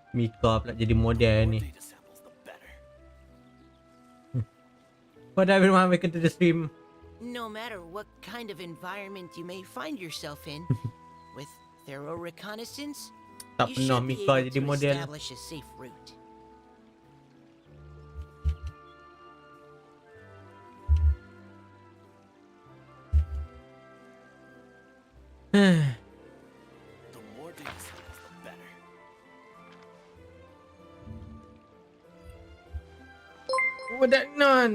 Mika pula jadi model ni. What up everyone, welcome to the stream. No matter what kind of environment you may find yourself in, with thorough reconnaissance, Tak you pernah should be Mika able jadi to model. establish a safe route. The more data samples, the better. Wadak non.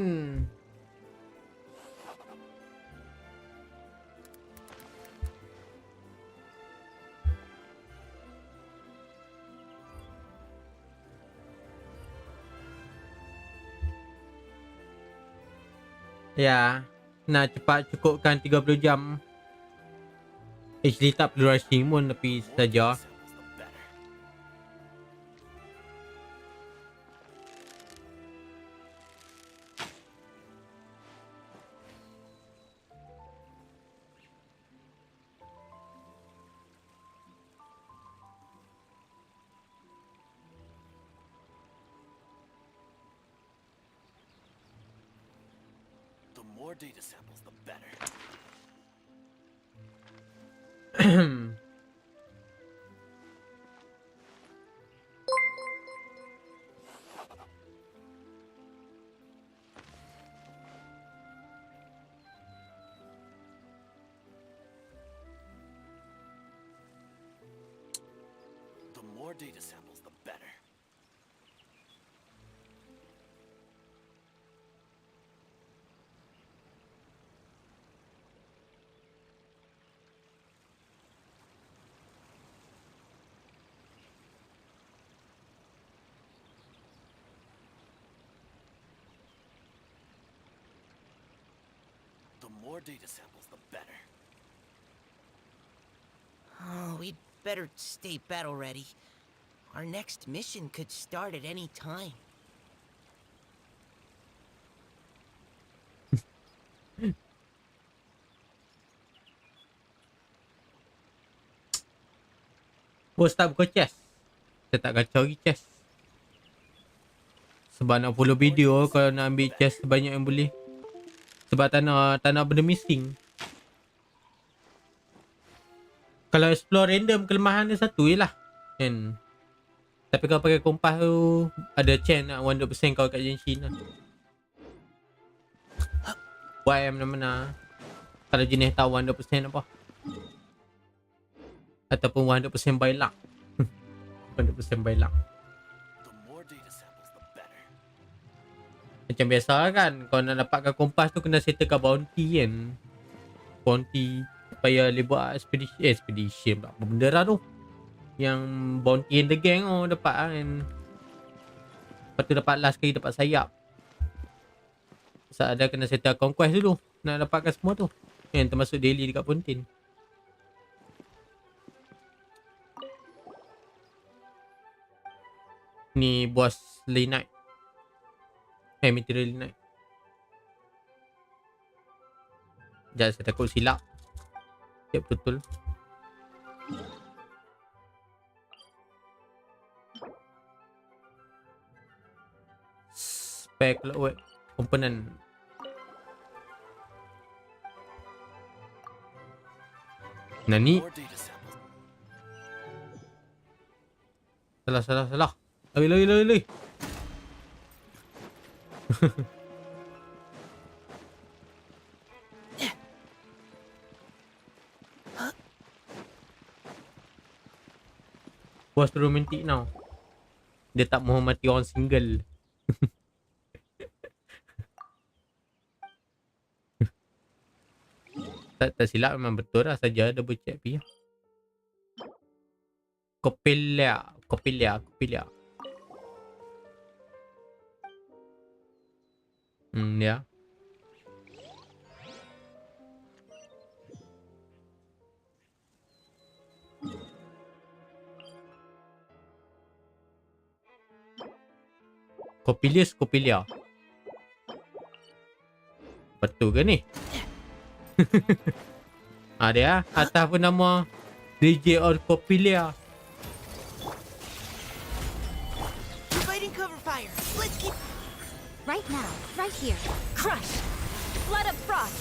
Ya, nak cepat cukupkan 30 jam. Actually tak perlu rushing pun, tapi saja. Samples, the better. The more data samples, the better. The more data samples, the better. The more data samples, the better. Oh, we'd better stay battle ready. Our next mission could start at any time. Bos tak buka chest. Saya tak kacau lagi chest. Sebab nak follow video, kalau nak ambil chest sebanyak yang boleh. Sebab tak nak benda missing. Kalau explore random, kelemahan dia satu je lah. Kan? Tapi kalau pakai kompas tu, ada chance nak 100% kau kat Genshin lah. Buat yang mana-mana. Kalau jenis tahu 100% apa. Ataupun 100% by luck. 100% by luck. The more data samples, the better. Macam biasa lah kan, kalau nak dapatkan kompas tu kena settlekan bounty kan. Bounty supaya boleh buat expedition pula. Apa benda lah tu. Yang bounty in the gang dapat kan. Lepas tu dapat last kali dapat sayap. Sebab ada kena settle conquest dulu. Nak dapatkan semua tu. Yang termasuk daily dekat Pontin. Ni bos late night. Material late night. Sekejap, saya takut silap. Ya betul. Spare clockwork component. Nani? More data samples. Salah. Lari. Bos tu romantik now. Dia tak mahu mati orang single. tak silap memang betul lah saja double check pi. Kopilia. Ya. Kopilia. Betul ke ni? Dia atas pun nama DJ or Kopilia. Taking cover fire. Let's keep... Right now, right here. Crush! Flood of frost!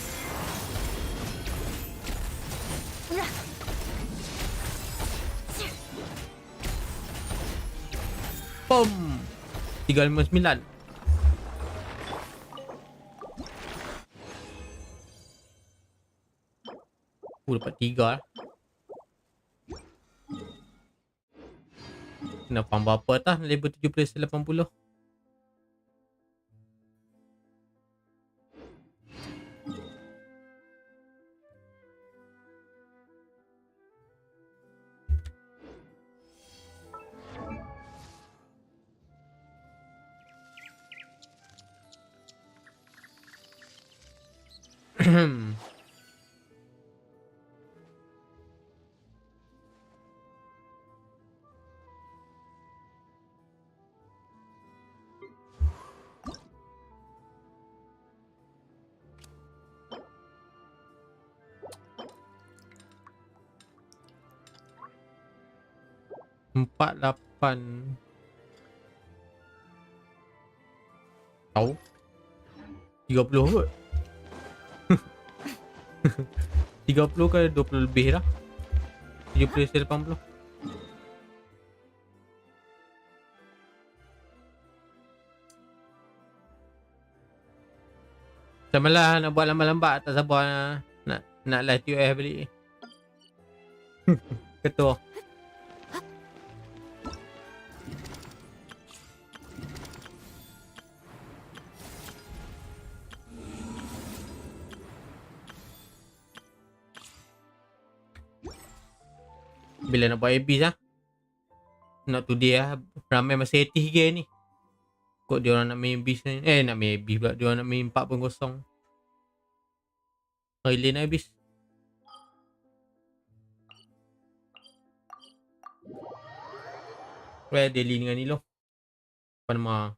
Pom. 359. Dapat 3 lah. Kena farm berapa atas level 70-80. Empat lapan. Tahu 30 kot. 30 ke 20 lebih lah. 70-80. Sama lah nak buat lambat-lambat. Tak sabar nak live TOF balik. Ketua. Bila nak buat habis lah. Not today lah. Ramai masih 80 game ni. Kok dia orang nak main habis ni. Nak main habis pula. Dia orang nak main 4.0. Early nak habis. Where daily dengan ni loh. Apa nama?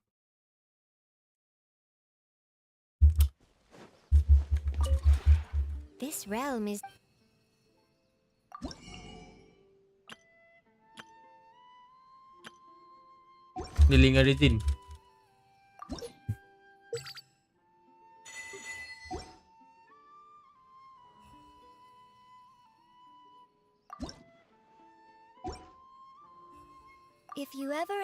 This realm is... Daily dengan resin. If you ever...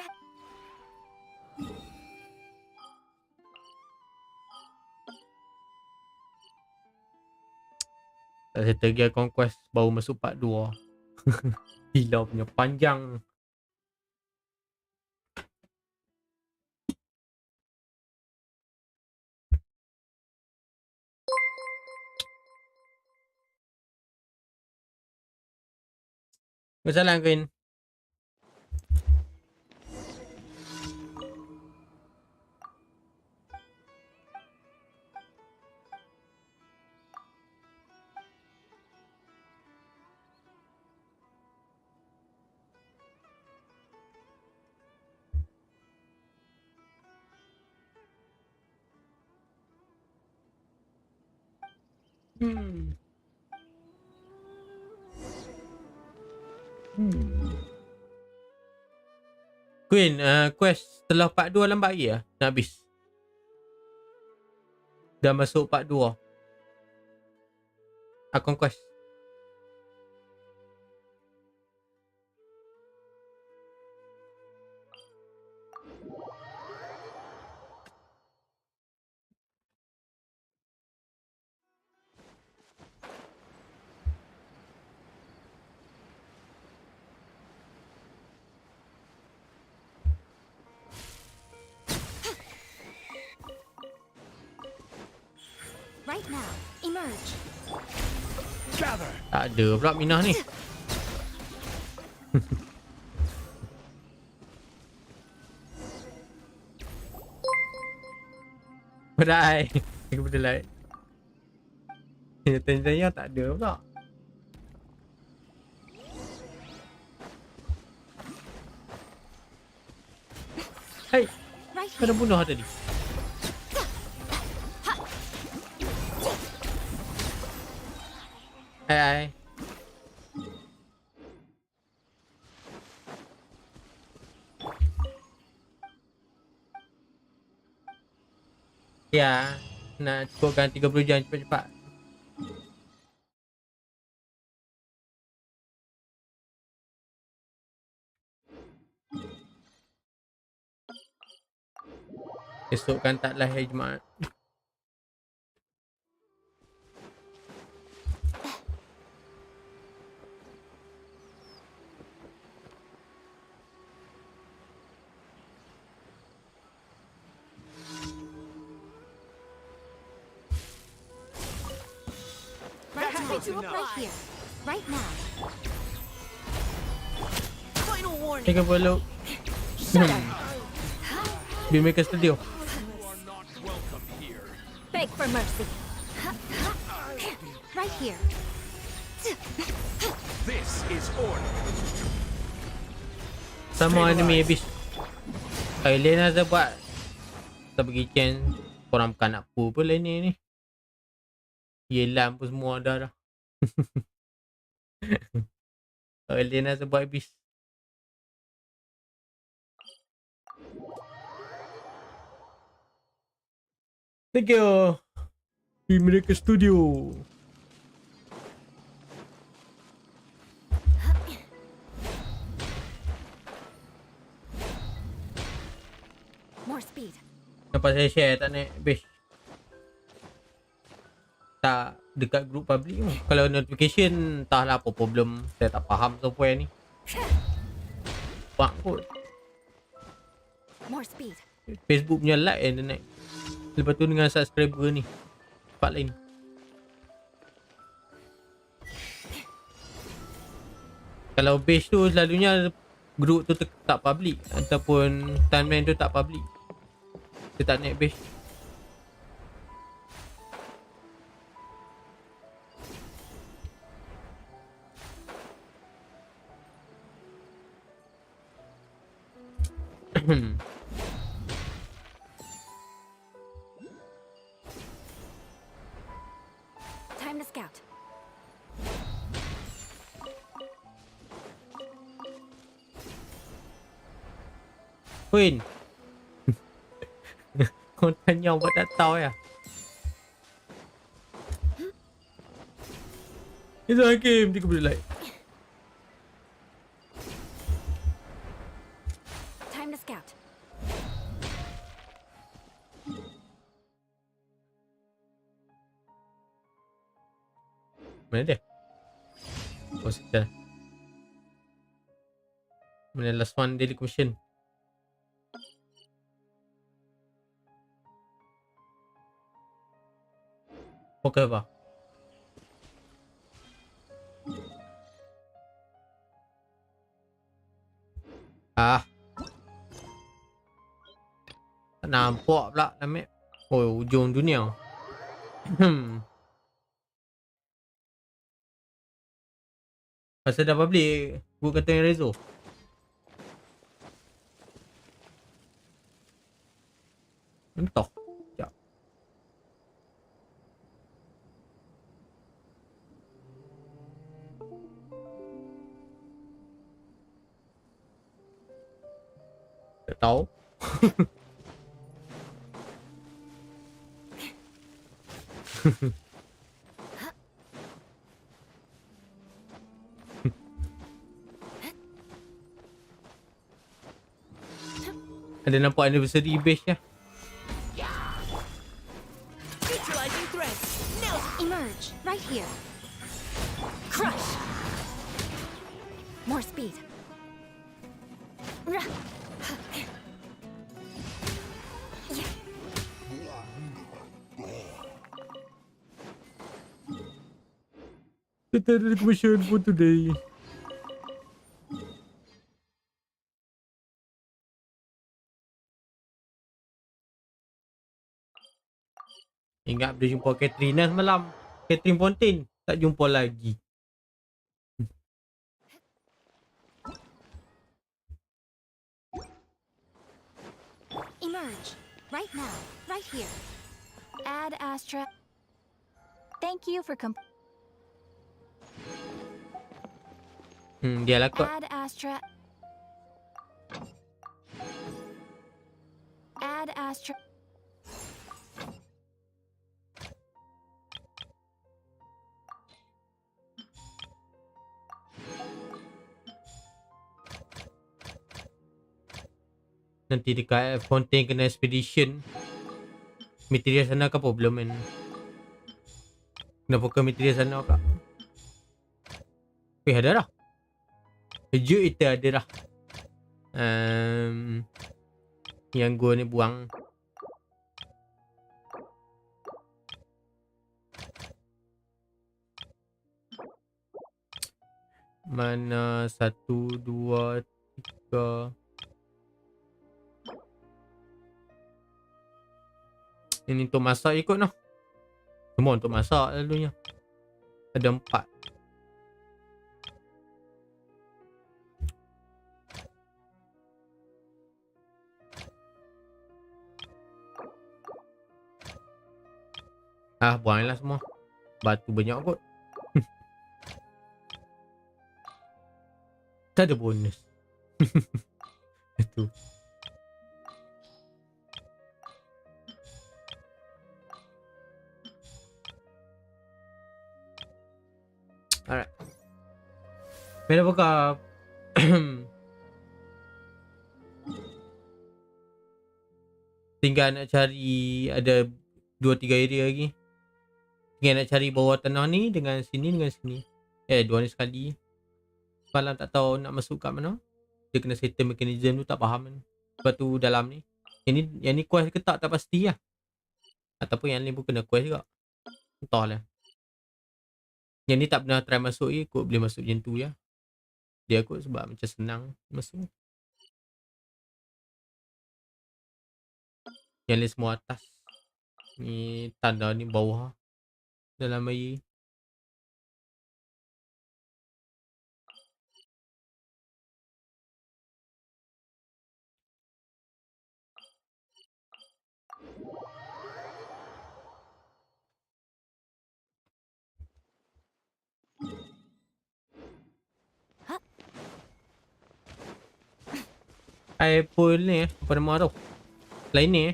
Tak settle Gear Conquest baru masuk part 2. Gila punya panjang. Masalah Queen. Queen, quest setelah part 2 lambat lagi lah nak habis. Dah masuk part 2. Akun quest. Right now, emerge. Gather. Tak ada pula Minah ni. Badai. Kepada light. Tanya-tanya tak ada pula. Hai. Right Kena bunuh tadi. Hai. Ya, nak cukupkan 30 jam cepat-cepat. Esok kan taklah hari Jumaat. Right here. Right now. Final warning. Take a look. Filmmaker Studio. Beg for mercy. Right here. This is order. Sama anime habis. Lain ada buat. Kita pergi Chen. Korang bukan nak apa pun lain ni. Yelam pun semua ada dah. Lain ada buat habis. Thank you. Filmmaker Studio. More speed. Nampak saya share tak naik base. Tak dekat group public tu. Kalau notification entahlah apa problem. Saya tak faham software ni. Pak kot. More speed. Facebook punya like dia naik. Lepas tu dengan subscriber ni. Part lain. Kalau base tu selalunya group tu tak public. Ataupun timeline tu tak public. Dia tak naik base. Time to scout. Queen. Con thanh nhau vẫn đã toi à? Bây giờ game thì cũng bị lại. Time to scout. Mana dia? Oh, sekejap. Mana last one daily commission? Okay ba? Ah. Tak nampak pula nama. Oh, ujung dunia. Pasal dah public, gua kata yang Rezo. Entah. Sekejap. Tak tahu. Ada nampak anniversary base ya. Neutralizing threat. Now Emerge. Right here. Crush. More speed. Kita ada commission for today. Ingat boleh jumpa Katrina semalam. Catherine Fontaine. Tak jumpa lagi. Emerge. Right now. Right here. Add Astra. Thank you for Dia lah kot. Add Astra. Add Astra. Nanti dekat Fontaine kena expedition. Material sana ke apa belum kan? Kenapa ke material sana kak? Ada dah. Sejuk itu ada dah. Yang gua ni buang. Mana 1, 2, 3. Ini untuk masak ikut noh. Semua untuk masak lalunya. Ada 4. Buanglah semua. Batu banyak kot. Tak ada bonus. Itu. Alright. Bila buka tinggal nak cari ada 2-3 area lagi. Tinggal nak cari bawah tanah ni dengan sini. Dua ni sekali. Malam tak tahu nak masuk kat mana. Dia kena settle mechanism tu, tak faham kan. Sebab tu dalam ni. Yang ni quest ke tak pasti lah. Ataupun yang ni pun kena quest juga. Entahlah. Yang ni tak pernah try masuk je. Kot boleh masuk macam tu je. Dia kot sebab macam senang masuk. Yang ni semua atas. Ni tanda ni bawah. Dalam air. Air pool ni apa nama tu? Lain ni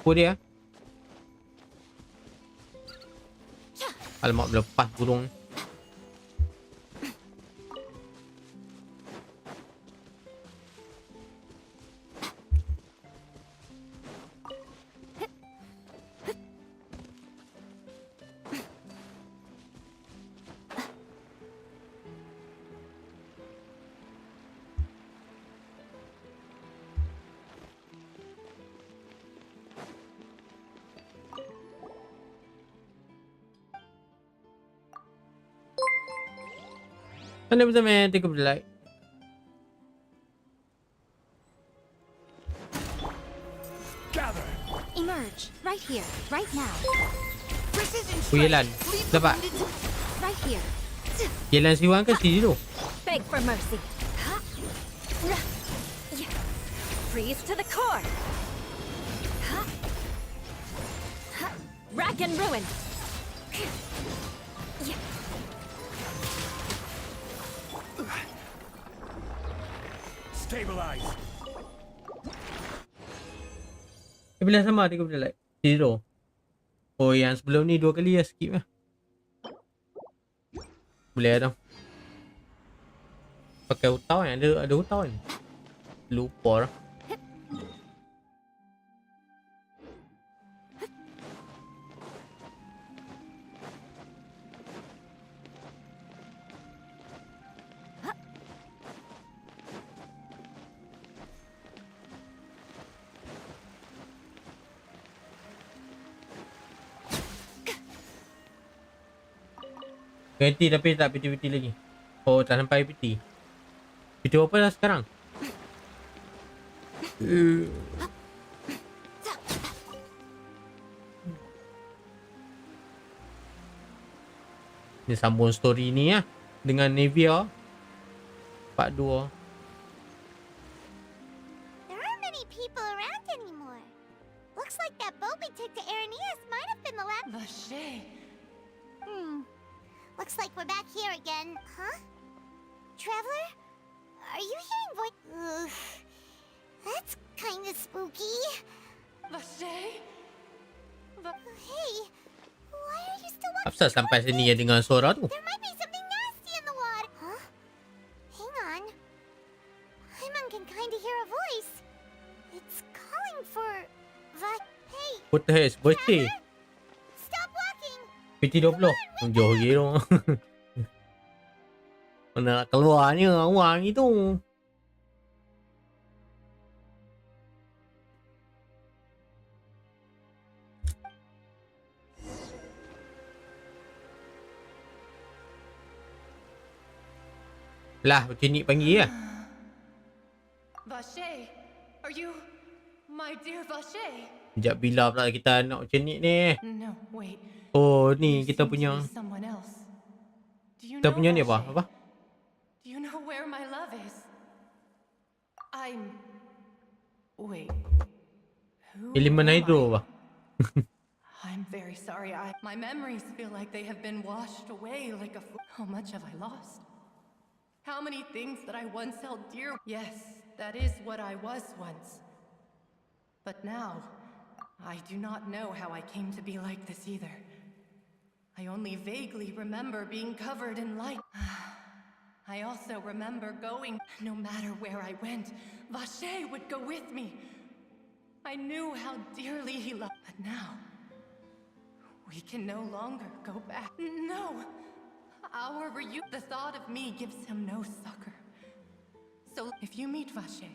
pool dia. Alamak berlepas burung. Mana betul man, take a like. Emerge right here, right now. Precision Yelan. strike. Dapat. Right here. Yelan siwan ke sini tu? Beg for mercy. Freeze to the core. Rack and ruin. Stabilize. Bila sama take a like. Sini tu. Oh yang sebelum ni 2 kali lah skip lah. Boleh dah. Pakai utau kan? Ada utau kan? Lupa lah. PT tapi tak PT lagi. Oh tak sampai PT. PT apa dah sekarang? Ni sambung story ni lah. Dengan Nevia. Part 2. There aren't many people around anymore. Looks like that boat we took to Aranias might have been the last. Vache. Looks like we're back here again, huh? Traveler? Are you hearing voice? That's kind of spooky. Vache. Hey, why are you still watching? Apa sampai sini ya dengan suara tu? There might be something nasty in the water. Huh? Hang on. Paimon can kind of hear a voice. It's calling for Hey, What the hell is birthday? stop walking. PT20. Jauh gila. Mana nak keluarnya orang itu. Lah, macam ni panggil lah. Vache, are you my dear Vache? Sekejap bila pula kita nak macam ni ni. No, wait. Oh, ni You kita seem to punya. be someone else. Do you Kita know punya ni apa? Vache? Apa? Do you know where my love is? Wait. Who Elemen am hydro I? apa? I'm very sorry. My memories feel like they have been washed away like a How much have I lost? How many things that I once held dear? Yes, that is what I was once. But now, I do not know how I came to be like this either. I only vaguely remember being covered in light. I also remember going. No matter where I went, Vache would go with me. I knew how dearly he loved. But now, we can no longer go back. No! The thought of me gives him no succor. So, if you meet Vache,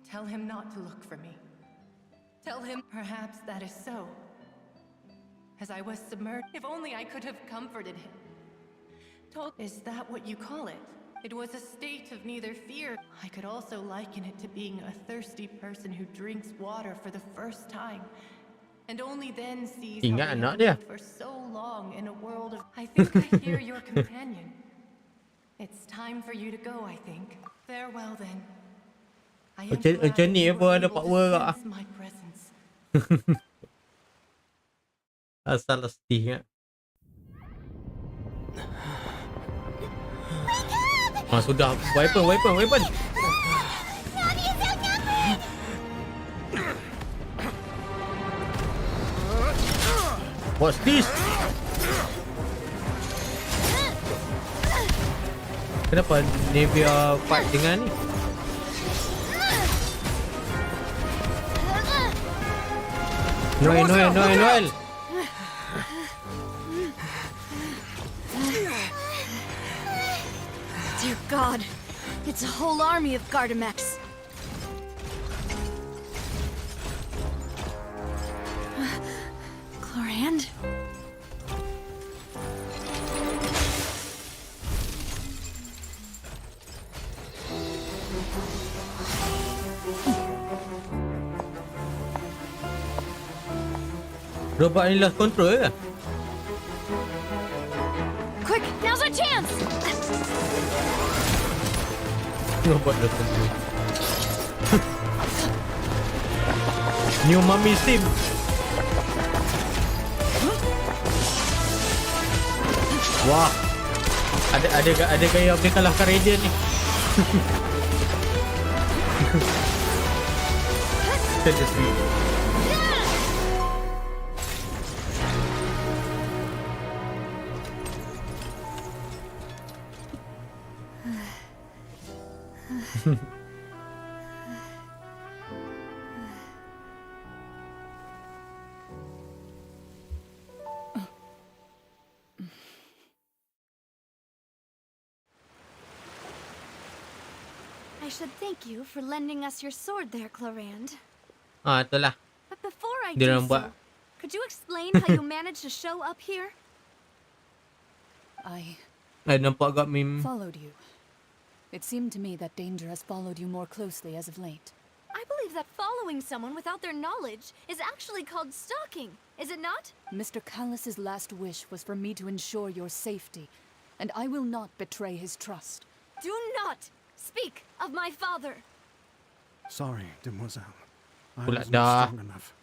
tell him not to look for me. Tell him perhaps that is so. As I was submerged, if only I could have comforted him. Is that what you call it? It was a state of neither fear. I could also liken it to being a thirsty person who drinks water for the first time. And only then sees how Ingat they anak have dia. lived for so long in a world of... I think I hear your companion. It's time for you to go, I think. Farewell then. I am Macam glad ni you apa were ada able Pak to Wer kat. sense my presence. Asal sedih kan. Sudah. Weapon. What's this? Kenapa Nevia fight dengan ni? Noel. Dear God, it's a whole army of Gardamex. Chlorand? Robot ni lost control ke? Quick, now's our chance! Robot lost control. New Mummy Sim. Wah. Ada gaya boleh kalahkan Radiant ni. Seriously. I should thank you for lending us your sword there, Chlorand. Itulah. But before I Dia do orang so, buat. could you explain how you managed to show up here? I Nampak agak meme. followed you. It seemed to me that danger has followed you more closely as of late. I believe that following someone without their knowledge is actually called stalking, is it not? Mr. Callus's last wish was for me to ensure your safety, and I will not betray his trust. Do not speak of my father. Sorry, demoiselle. I Pula was not dah. strong enough.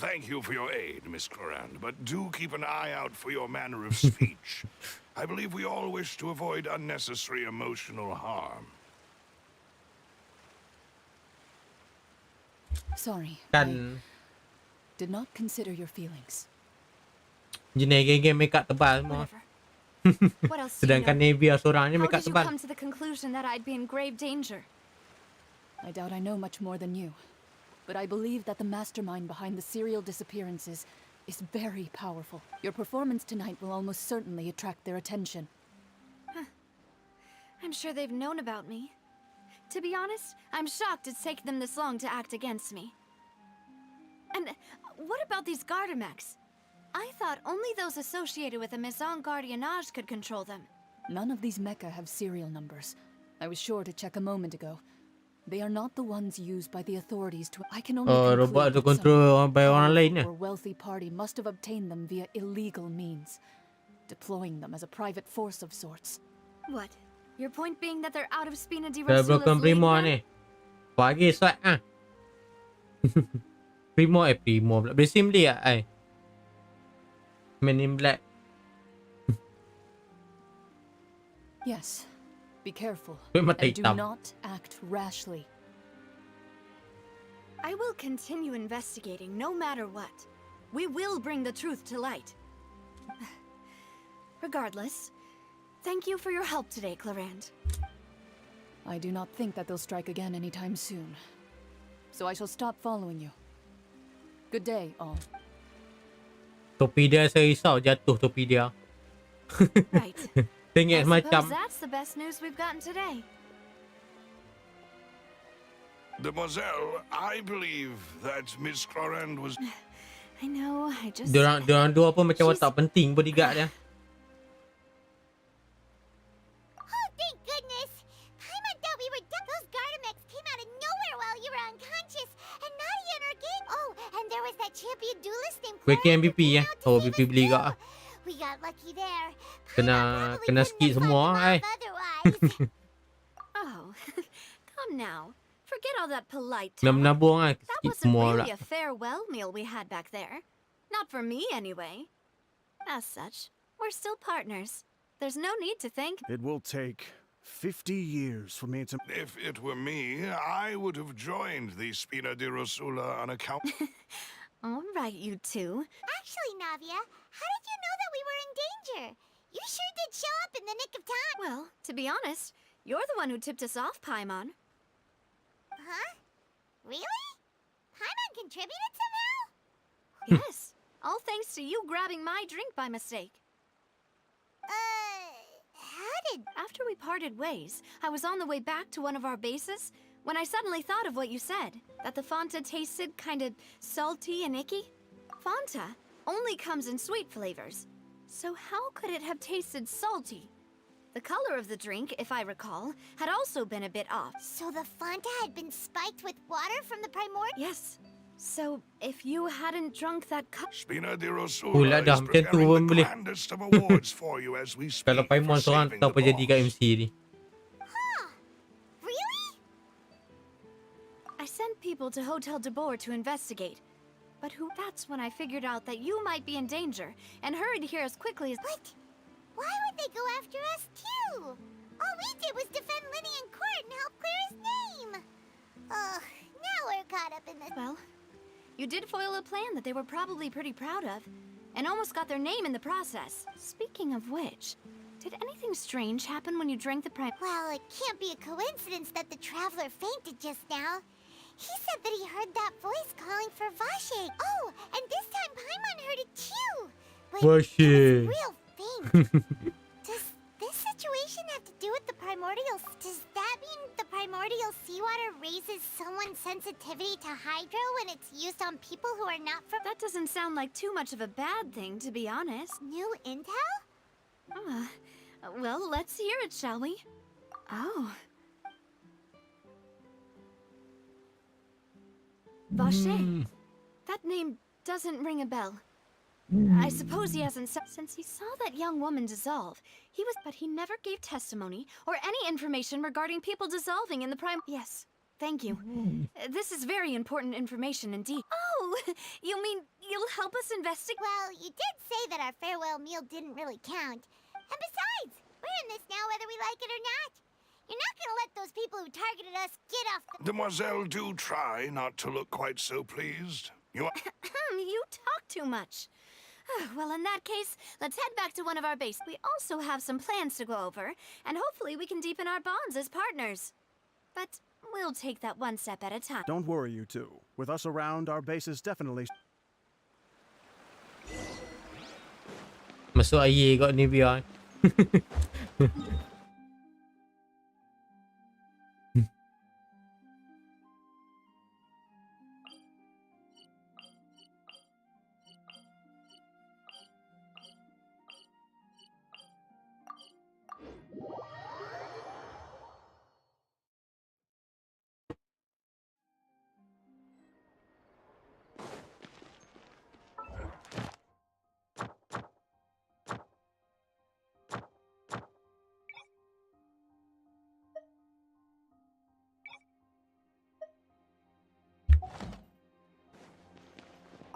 Thank you for your aid, Miss Clorand, but do keep an eye out for your manner of speech. I believe we all wish to avoid unnecessary emotional harm. Sorry, I Kan did not consider your feelings. jenis geng-geng make up tebal semua. Whatever. What else do you Sedangkan know? Nevia seorang ni How make up did you tebal. come to the conclusion that I'd be in grave danger? I doubt I know much more than you, but I believe that the mastermind behind the serial disappearances is very powerful. Your performance tonight will almost certainly attract their attention. I'm sure they've known about me. To be honest, I'm shocked it's taken them this long to act against me. And what about these garter mechs? I thought only those associated with the Maison Gardiennage could control them. None of these mecha have serial numbers. I was sure to check a moment ago. They are not the ones used by the authorities to... I can only robot tu conclude that control some by orang lain powerful or wealthy party must have obtained them via illegal means, deploying them as a private force of sorts. What? Your point being that they're out of Spina di Dah Rosula's broken league Primo then? ni. Bagi swag ah. Primo pula. Bersim dia ai. Men in Black. Yes. Be careful. Mata And do hitam. not act rashly. I will continue investigating no matter what. We will bring the truth to light. Regardless, thank you for your help today, Clarand. I do not think that they'll strike again anytime soon. So I shall stop following you. Good day, all. Topi dia saya risau jatuh topi dia. Right. Tengok I macam suppose that's the best news we've gotten today. Demoiselle, I believe that Miss Clorand was... I know, I just... Diorang dua pun macam watak penting bodyguard dia. Oh, thank goodness! Paimon thought we were done. Those Gardamex came out of nowhere while you were unconscious, and Nadia in our game. Oh, and there was that champion duelist named Quake Clara who MVP came ya. out to Oh, save BP us beli too. kak. We got lucky there. Kena Paimon kena probably skip couldn't have semua fought them ai. off otherwise. Oh, come now. Forget all that polite Kena talk. menabung ah. That Skip wasn't semua pula. really a farewell meal we had back there. Not for me, anyway. As such, we're still partners. There's no need to thank... It will take 50 years for me to... If it were me, I would have joined the Spina di Rosula on account... All right, you two. Actually, Navia, how did you know that we were in danger? You sure did show up in the nick of time. Well, to be honest, you're the one who tipped us off, Paimon. Huh? Really? Paimon contributed somehow? Yes, all thanks to you grabbing my drink by mistake. How did... After we parted ways, I was on the way back to one of our bases when I suddenly thought of what you said, that the Fanta tasted kind of salty and icky. Fanta only comes in sweet flavors, so how could it have tasted salty? The color of the drink, if I recall, had also been a bit off. So the Fanta had been spiked with water from the primordial... Yes. So, if you hadn't drunk that cup... Spina di Rosula Pula dah is macam tu preparing pun the boleh. grandest of awards for you as we speak Kalau Paimon for seorang saving tak the apa jadi kat boss. MC ni. Huh. Really? I sent people to Hotel de Boer to investigate. But that's when I figured out that you might be in danger and hurried here as quickly as... What? Why would they go after us, too? All we did was defend Linny in court and help clear his name. Ugh, now we're caught up in this... Well, you did foil a plan that they were probably pretty proud of, and almost got their name in the process. Speaking of which, did anything strange happen when you drank the prime... Well, it can't be a coincidence that the Traveler fainted just now. He said that he heard that voice calling for Vache. Oh, and this time Paimon heard it too. But Vache. it was real faint. Does this situation have to do with the primordial... Does that mean the primordial seawater raises someone's sensitivity to hydro when it's used on people who are not from... That doesn't sound like too much of a bad thing, to be honest. New intel? Well, let's hear it, shall we? Oh. Vache. That name doesn't ring a bell. I suppose he hasn't since he saw that young woman dissolve. But he never gave testimony or any information regarding people dissolving in the prime... Yes, thank you. This is very important information indeed. Oh, you mean you'll help us investigate? Well, you did say that our farewell meal didn't really count. And besides, we're in this now whether we like it or not. You're not gonna let those people who targeted us get off the... Demoiselle, do try not to look quite so pleased. You are... You talk too much. Well, in that case, let's head back to one of our bases. We also have some plans to go over, and hopefully we can deepen our bonds as partners. But We'll take that one step at a time. Don't worry, you two. With us around, our base is definitely... Masuk air kot ni biar.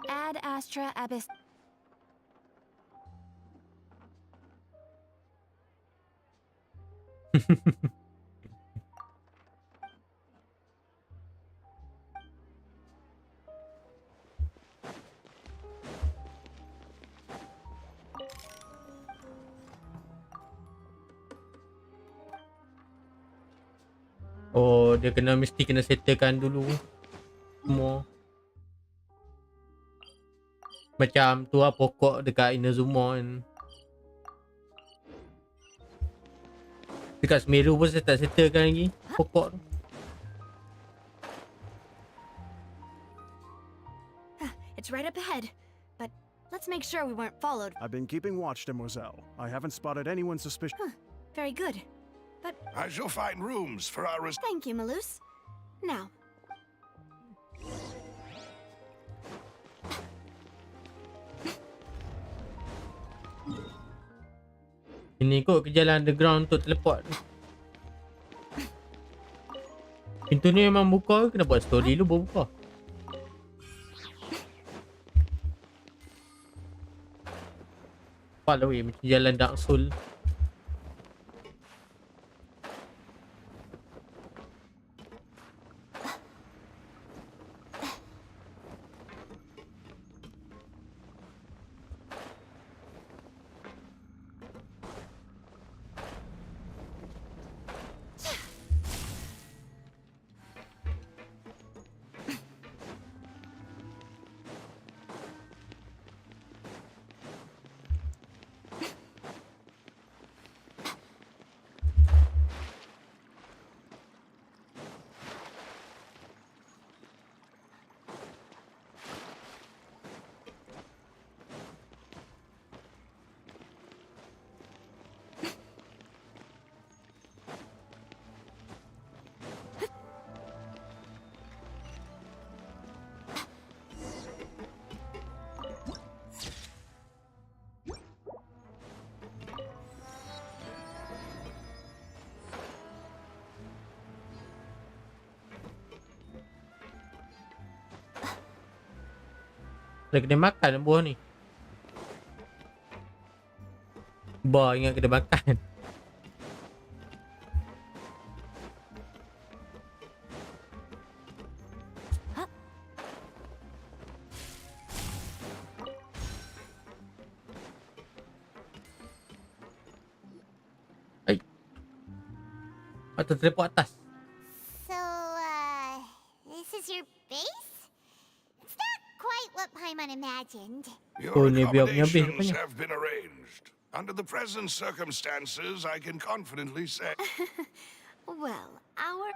Ad Astra Abyss. Oh, dia mesti kena settlekan dulu semua. Macam tu lah pokok dekat Inazuma kan. Dekat Semeru pun saya tak settlekan lagi pokok tu. It's right up ahead, but let's make sure we weren't followed. I've been keeping watch, demoiselle. I haven't spotted anyone suspicious. Very good. But I shall find rooms for our... thank you, Malus. Now, Ini kot ke jalan underground untuk teleport. Pintu ni memang buka ke? Kena buat story dulu baru buka. Nampak lah weh, macam jalan Dark Soul. Dah kena makan buah ni. Bah, ingat kena makan. Hai. Atau teleport atas. So, this is your base? It's not quite what Paimon imagined. Your ni biar punya base accommodations rupanya. have been arranged. Under the present circumstances, I can confidently say... well,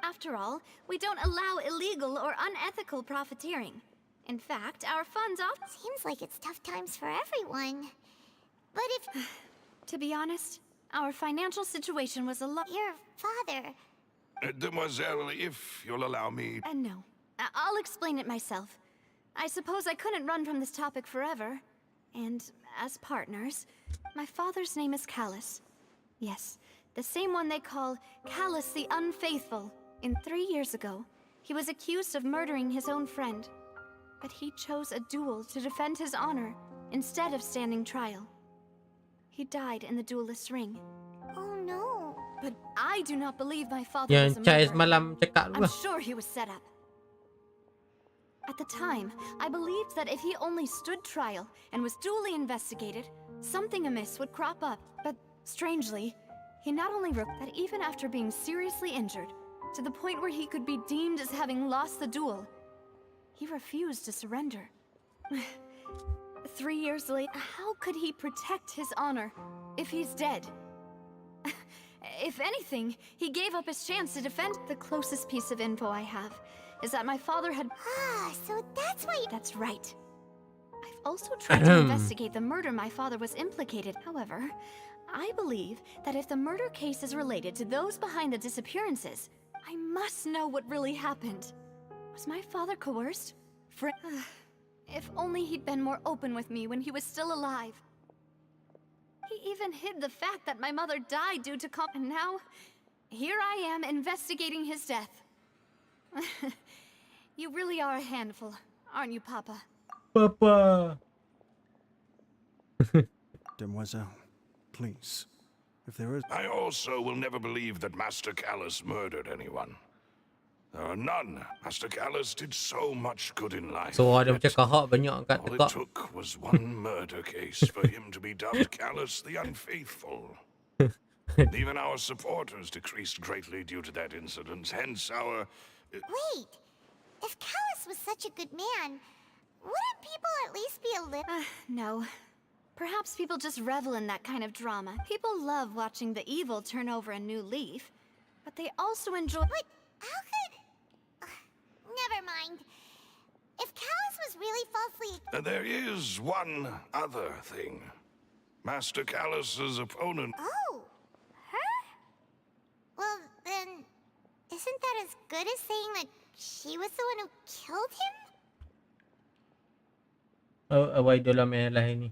after all, we don't allow illegal or unethical profiteering. In fact, our funds all... Seems like it's tough times for everyone. But if... To be honest, our financial situation was a lot... Your father... Demoiselle, if you'll allow me... No. I'll explain it myself. I suppose I couldn't run from this topic forever. And as partners, my father's name is Callus. Yes, the same one they call Callus the Unfaithful. 3 years ago, he was accused of murdering his own friend. But he chose a duel to defend his honor instead of standing trial. He died in the duelist's ring. Oh no. But I do not believe my father was Yang a Chai murderer. semalam cakap tu I'm lah. sure he was set up. At the time, I believed that if he only stood trial and was duly investigated, something amiss would crop up. But strangely, he not only wrote that even after being seriously injured, to the point where he could be deemed as having lost the duel. He refused to surrender. 3 years later, how could he protect his honor if he's dead? If anything, he gave up his chance to defend. The closest piece of info I have is that my father had... So that's why That's right. I've also tried to investigate the murder my father was implicated. However, I believe that if the murder case is related to those behind the disappearances, I must know what really happened. Was my father coerced? If only he'd been more open with me when he was still alive. He even hid the fact that my mother died due to and now, here I am investigating his death. You really are a handful, aren't you, Papa? Papa. Demoiselle, please. If there is... I also will never believe that Master Callus murdered anyone. There are none. Master Callus did so much good in life. So ada yet macam kahak banyak kat all it tekak. took was one murder case for him to be dubbed Callus the Unfaithful. Even our supporters decreased greatly due to that incident, hence our... Wait! If Callus was such a good man, wouldn't people at least be a little... No. Perhaps people just revel in that kind of drama. People love watching the evil turn over a new leaf, but they also enjoy... But how could... Never mind. If Callus was really falsely... There is one other thing. Master Callus's opponent... Oh! Her? Well, then... Isn't that as good as saying that she was the one who killed him? Away dalam lahi ni.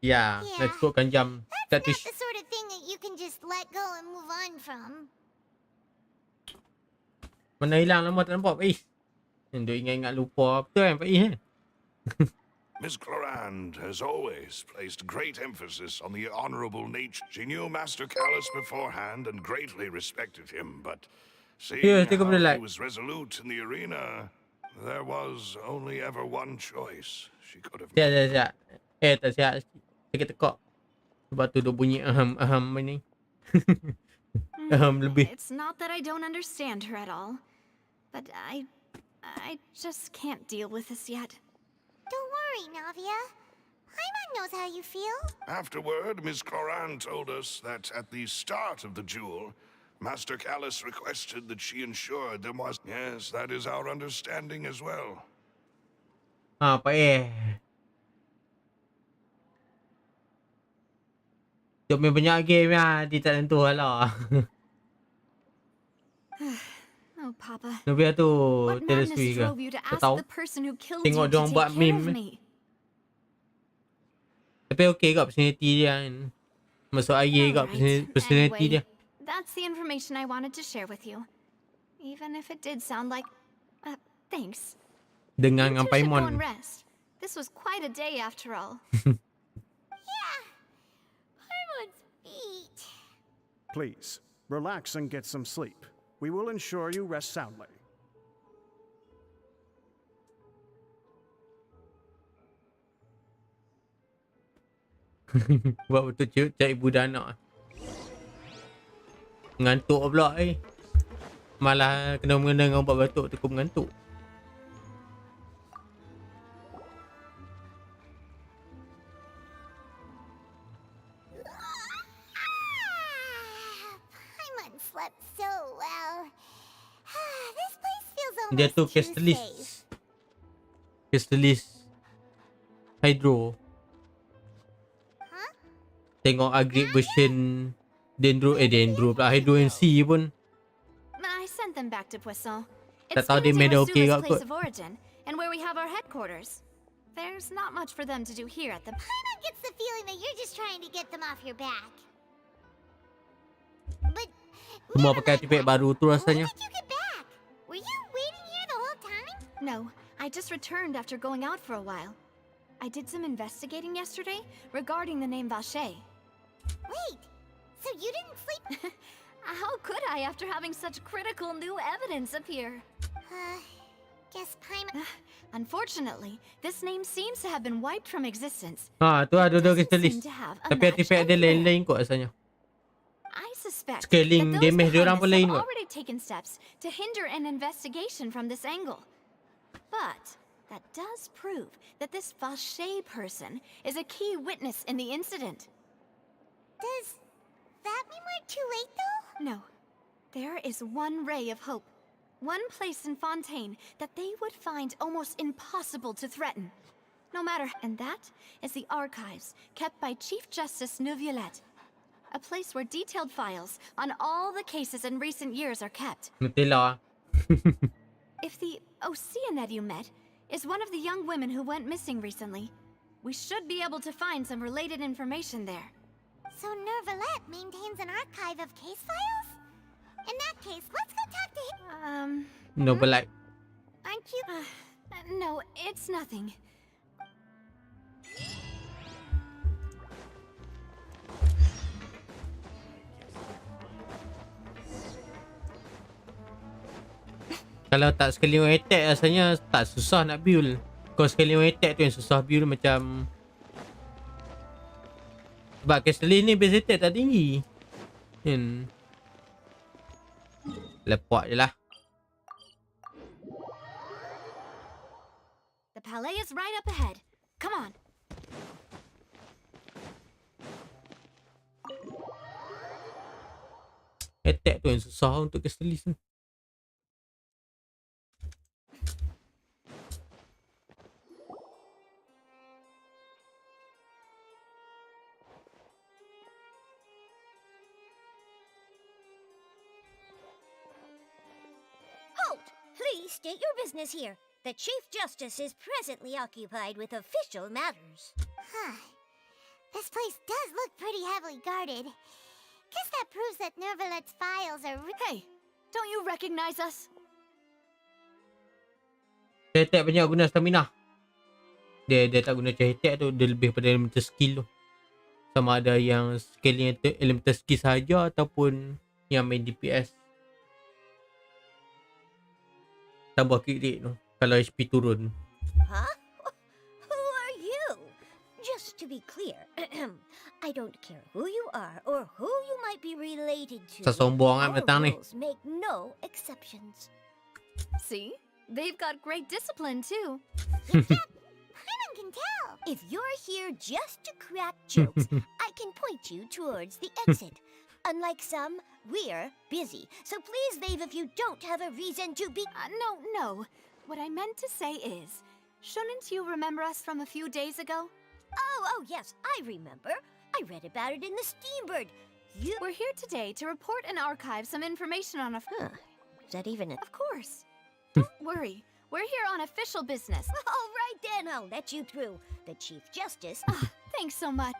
Yeah, let's go jam. That's not the sort of thing that you can just let go and move on from. Mana hilang lama tak nampak Faiz. Duk ingat-ingat lupa. Betul kan Faiz Miss Clorand has always placed great emphasis on the honorable nature. She knew Master Callus beforehand and greatly respected him, but seeing how he was resolute in the arena, there was only ever one choice she could have made. Siap. Tak siap. Sikit tekak. Sebab tu duk bunyi aham ni. Lebih. It's not that I don't understand her at all, but I just can't deal with this yet. Don't worry, Navia. Paimon knows how you feel. Afterward, Miss Clorand told us that at the start of the duel, Master Callus requested that she ensured there was... Yes, that is our understanding as well. Pak Jom main banyak game lah. Dia tak tentu lah. Oh, Papa. Nubia tu What Taylor madness Swift ke? drove you to Tak ask tahu. the person who killed Tengok you to diorang take buat care of meme. me? Tapi okey kat personality dia kan. Masuk air kat personality dia. That's the information I wanted to share with you. Even if it did sound like... thanks. Dengan You dengan two should go and Paimon. rest. This was quite a day after all. Yeah. Paimon's feet. Please, relax and get some sleep. We will ensure you rest soundly. Buat betul cak ibu dan anak. Ngantuk pula Malah kena mengena dengan ubat batuk cukup mengantuk. Paimon slept so well. This place feels Dia almost tu too Castellis. safe. Castellis Hydro. Huh? Tengok upgrade version Dendro pula Hydro NC pun. I sent them back to Poisson. Tak It's tahu dia near made okay Terusuma's kat place kot. of origin, and where we have our headquarters. There's not much for them to do here at the... Paimon gets the feeling that you're just trying to get them off your back. But Semua never pakai mind artifact that. baru tu When rasanya. did you get back? Were you waiting here the whole time? No, I just returned after going out for a while. I did some investigating yesterday regarding the name Vache. Wait, so you didn't sleep? How could I after having such critical new evidence appear? Guess Paimon... Unfortunately, this name seems to have been wiped from existence. Tu ada Doesn't Castellis. seem to have a Tapi match artifact dia anywhere. lain-lain kot rasanya. I suspect Scaling that those damage diorang behind pun us lain have kot. already taken steps to hinder an investigation from this angle. But that does prove that this Vache person is a key witness in the incident. Does that mean we're too late, though? No. There is one ray of hope. One place in Fontaine that they would find almost impossible to threaten. No matter... And that is the archives kept by Chief Justice Neuvillette. A place where detailed files on all the cases in recent years are kept. Nutella. If the Oceanette you met is one of the young women who went missing recently, we should be able to find some related information there. So Neuvillette maintains an archive of case files? In that case, let's go talk to him. No, but like... Aren't you... No, it's nothing. Kalau tak sekali one attack rasanya tak susah nak build. Kalau sekali one attack tu yang susah build macam... Sebab Castle ni base attack tak tinggi. Lepak je lah. The palais is right up ahead. Come on. Attack tu yang susah untuk Castle ni. Please state your business here. The Chief Justice is presently occupied with official matters. This place does look pretty heavily guarded. Guess that proves that Neuvillette's files are... Hey, don't you recognize us? Attack banyak guna stamina. Dia tak guna attack tu. Dia lebih pada elemental skill tu. Sama ada yang skill elemental skill sahaja ataupun yang main DPS. Tambah crit rate tu kalau HP turun. Huh? Who are you? Just to be clear, I don't care who you are or who you might be related to. Sesombong kan datang ni. Rules make no exceptions. See? They've got great discipline too. Paimon can tell. If you're here just to crack jokes, I can point you towards the exit. Unlike some, we're busy. So please leave if you don't have a reason to be... No. What I meant to say is, shouldn't you remember us from a few days ago? Oh, yes, I remember. I read about it in the Steambird. We're here today to report and archive some information on a... Is that even a... Of course. Don't worry. We're here on official business. All right then, I'll let you through. The Chief Justice... Thanks so much.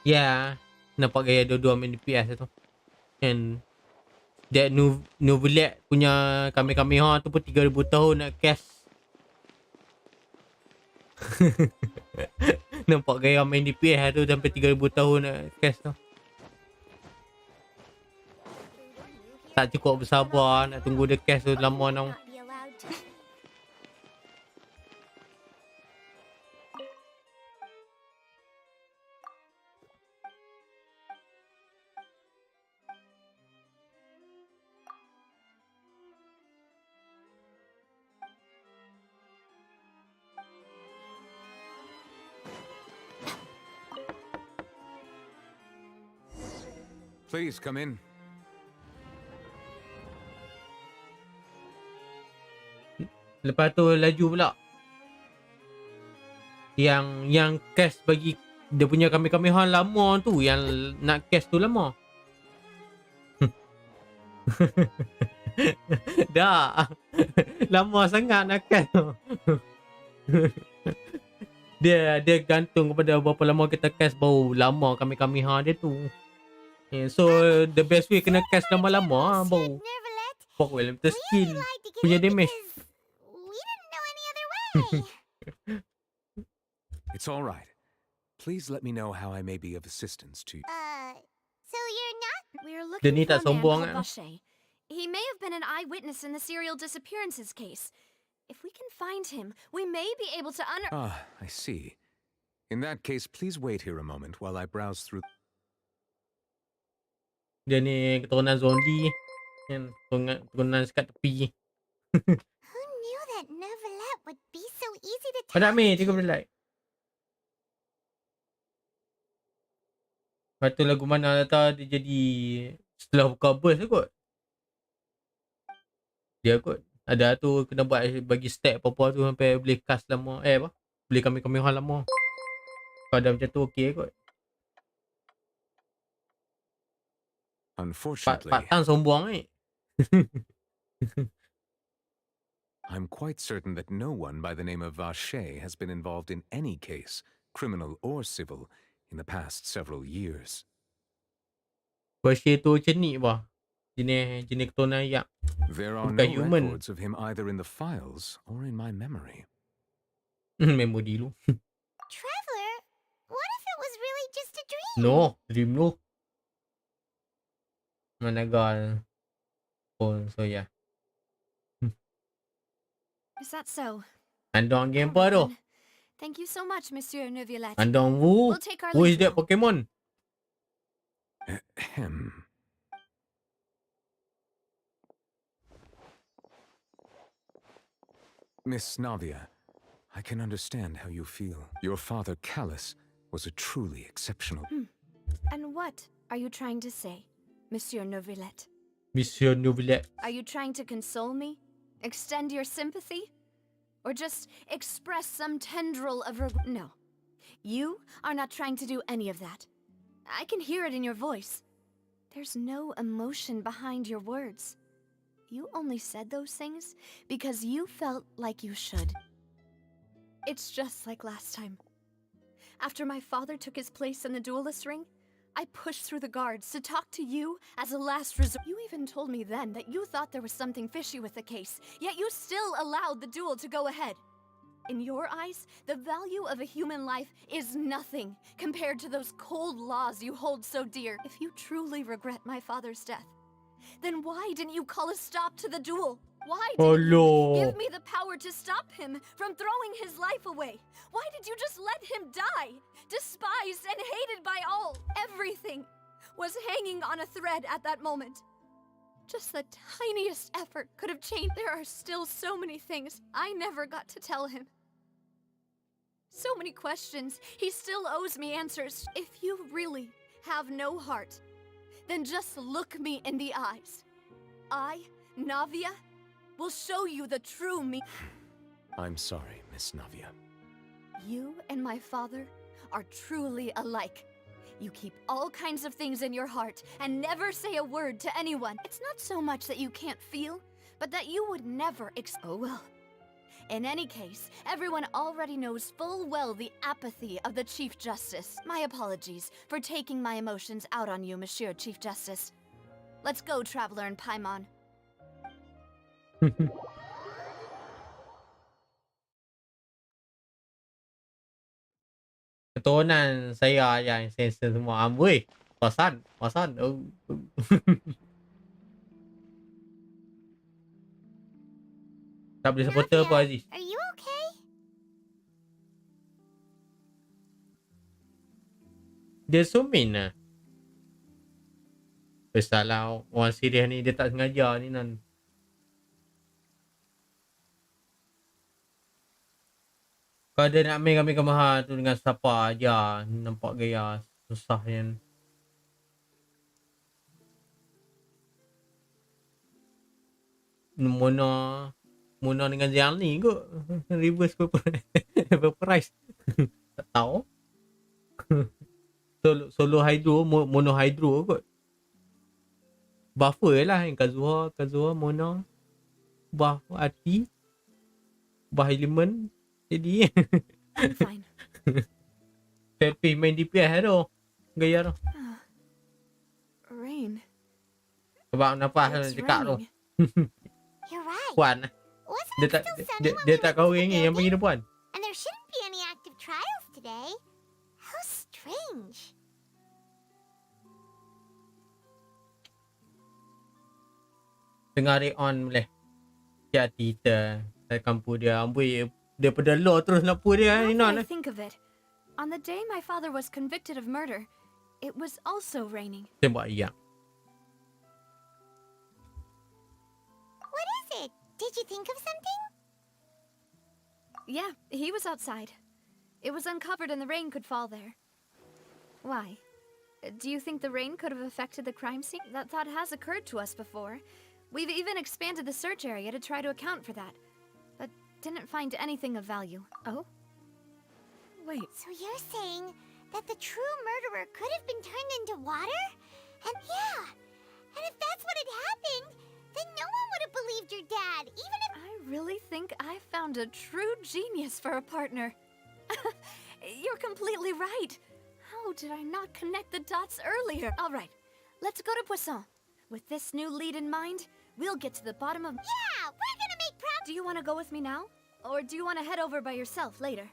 Ya, nampak gaya dua-dua main DPS tu. And that Neuvillette punya Kamehameha tu pun 3000 tahun nak cast. Nampak gaya main DPS tu sampai 3000 tahun nak cast tu. Tak cukup bersabar nak tunggu dia cast tu lama tau. Please come in. Lepas tu laju pula. Yang cast bagi dia punya Kamehameha lama tu, yang nak cast tu lama. Dah. Lama sangat nak cast tu. Dia gantung kepada berapa lama kita cast, baru lama Kamehameha dia tu. So the best way kena cast lama-lama baru elemental skill punya damage. We didn't know any other way. It's all right. Please let me know how I may be of assistance to you. So you're not... We're Dia looking ni for tak a man sombong called ah. Vache. He may have been an eyewitness in the serial disappearances case. If we can find him, we may be able to Ah, I see. In that case, please wait here a moment while I browse through. Dia ni keturunan zombie kan, keturunan sekat tepi. Who knew that Neuvillette would be so easy to Kau nak talk ambil to? 30 like. Lepas tu lagu mana tak dia jadi setelah buka burst tu kot. Dia kot. Ada tu kena buat bagi stack apa-apa tu sampai boleh cast lama. Apa? Boleh kami hal lama. Kalau ada macam tu okey kot. Unfortunately, Pak Tang sombong ni. I'm quite certain that no one by the name of Vache has been involved in any case, criminal or civil, in the past several years. Versi tu macam ni bah. Jenis keturunan ayak. There are Bukan no human. records of him either in the files or in my memory. Memori lu. Traveler, what if it was really just a dream? No, dream lu. Managal. Oh, so yeah. Is that so? Andong game All apa right, tu? then. Thank you so much, Monsieur Neuvillette. Andong Wu. We'll take our Who is leave that now. Pokemon? Ahem. Miss Navia, I can understand how you feel. Your father, Callus, was a truly exceptional... And what are you trying to say, Monsieur Neuvillette? Monsieur Neuvillette. Are you trying to console me? Extend your sympathy? Or just express some tendril of regret? No. You are not trying to do any of that. I can hear it in your voice. There's no emotion behind your words. You only said those things because you felt like you should. It's just like last time. After my father took his place in the duelist ring, I pushed through the guards to talk to you as a last resort. You even told me then that you thought there was something fishy with the case, yet you still allowed the duel to go ahead. In your eyes, the value of a human life is nothing compared to those cold laws you hold so dear. If you truly regret my father's death, then why didn't you call a stop to the duel? Why didn't you give me the power to stop him from throwing his life away? Why did you just let him die? Despised and hated by all. Everything was hanging on a thread at that moment. Just the tiniest effort could have changed. There are still so many things I never got to tell him. So many questions. He still owes me answers. If you really have no heart, then just look me in the eyes. I, Navia, will show you the true me. I'm sorry, Miss Navia. You and my father are truly alike. You keep all kinds of things in your heart and never say a word to anyone. It's not so much that you can't feel, but that you would never oh well. In any case, everyone already knows full well the apathy of the Chief Justice. My apologies for taking my emotions out on you, Monsieur Chief Justice. Let's go, Traveler and Paimon. Keturunan saya yang sensor semua. Weh, Wasan. Oh. Tak boleh supporter apa Aziz? Are you okay? Dia sumin lah. Biasalah orang serius ni dia tak sengaja ni nan. Kalau dia nak main kami mahal tu dengan siapa aja, nampak gaya susah kan. Mona dengan Ziang ni kot. Reverse price. Tak tahu. Solo hydro, mono hydro kot. Buffer lah yang Kazuha, Mona. Buff Ati. Buff element. Jadi I'm fine. selfie main DPS tu. Gaya tu. Rain. Sebab nafas It's cekak tu. raining. You're right. Puan. Wasn't Dia it tak still sunny when dia we tak went to kahwin the ni yang building? panggil dia puan. And there shouldn't be any active trials today. How strange. Tengah read on boleh. Dia cerita dari kampung dia. Amboi daripada law terus nak pun dia ni Now that non. I think of it, On the day my father was convicted of murder, it was also raining. Tembak ayam. What is it? Did you think of something? Yeah, he was outside. It was uncovered and the rain could fall there. Why? Do you think the rain could have affected the crime scene? That thought has occurred to us before. We've even expanded the search area to try to account for that, but didn't find anything of value. Oh? Wait. So you're saying that the true murderer could have been turned into water? And yeah, and if that's what had happened, then no one would have believed your dad, even if— I really think I found a true genius for a partner. You're completely right. How did I not connect the dots earlier? All right, let's go to Poisson. With this new lead in mind, we'll get to the bottom of— Yeah, we're gonna make progress! Do you want to go with me now? Or do you want to head over by yourself later?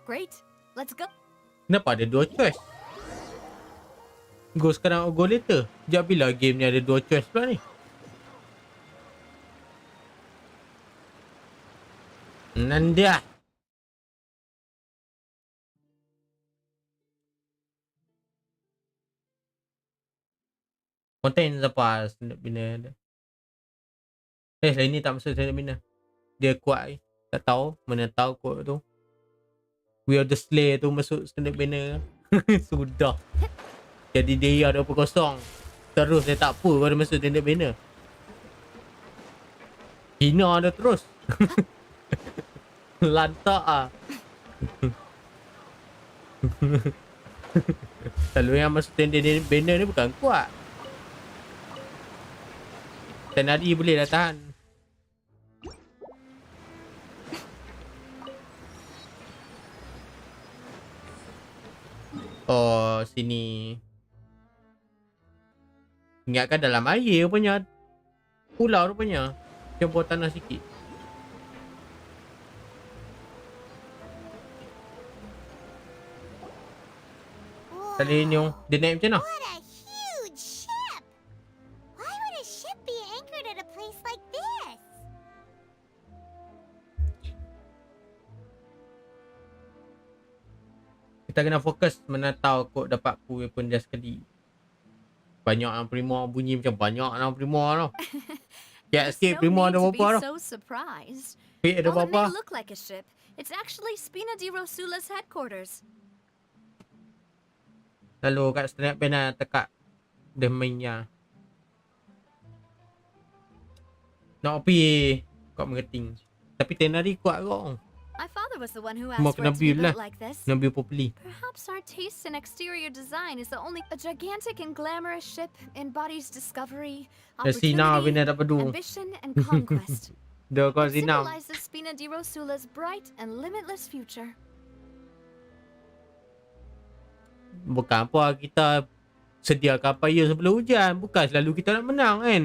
Great, let's go. Kenapa ada dua choice? Go sekarang atau go later? Sekejap bila game ni ada dua choice pula ni? Nanda. Konten apa stand up bina ada. Lain ni tak masuk stand up bina. Dia kuat. Tak tahu. Mana tahu kot tu. We are the Slayer tu masuk stand up bina. Sudah. Jadi dia 2-0. Terus dia tak apa pada masuk stand up bina. Hina dia terus. Lantak ah. Selalu yang masuk stand up bina ni bukan kuat. Tenari boleh dah tahan. Oh, sini. Ingatkan dalam air rupanya. Pulau rupanya. Campur tanah sikit. Tadi ni dia naik macam mana? What a huge ship! Why would a ship be anchored at a place like this? Kita kena fokus menatau kod dapat weapon dia sekali. Banyak yang primo bunyi macam banyak yang primo tau. Ya, sikit primo ada berapa tau. Pik ada berapa. Look like a ship. It's actually Spina di Rosula's headquarters. Lalu kat snap pena tekak dia mainnya. Nak pergi kat mengeting. Tapi tenari kuat kau. My father was the one who Mau asked for kena it to be build lah. built like this. Kena build properly. Perhaps our taste in exterior design is the only— A gigantic and glamorous ship embodies discovery, Sina opportunity, bina tak pedu. ambition, and conquest. Dia kau It Sina. symbolizes Spina di Rosula's bright and limitless future. Bukan apa kita sediakan payah sebelum hujan. Bukan selalu kita nak menang kan.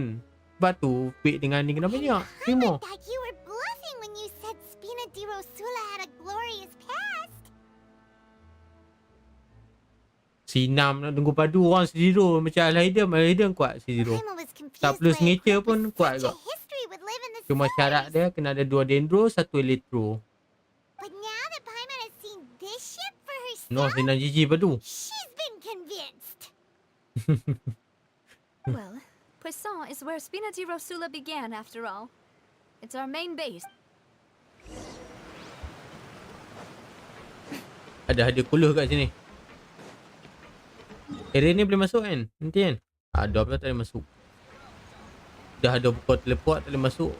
Sebab tu Pik dengan ni kena banyak. Terima. That you were bluffing when you said Spina di Rosula had a glorious past. Sinam nak tunggu padu orang Zero. Macam Al-Haidam kuat Zero. Paimon was confused Tak perlu why signature pun kuat such a juga. history would live in the Cuma syarat series. dia kena ada 2 dendro, 1 elektro. But now that Paimon has seen this ship for herself, No, Sinam Gigi padu. she's been convinced. Well, Poisson is where Spina di Rosula began, after all. It's our main base. Ada hadiah kuluh kat sini. Area ni boleh masuk kan? Nanti kan? Ada pula tak boleh masuk. Dah ada buka teleport tak boleh masuk.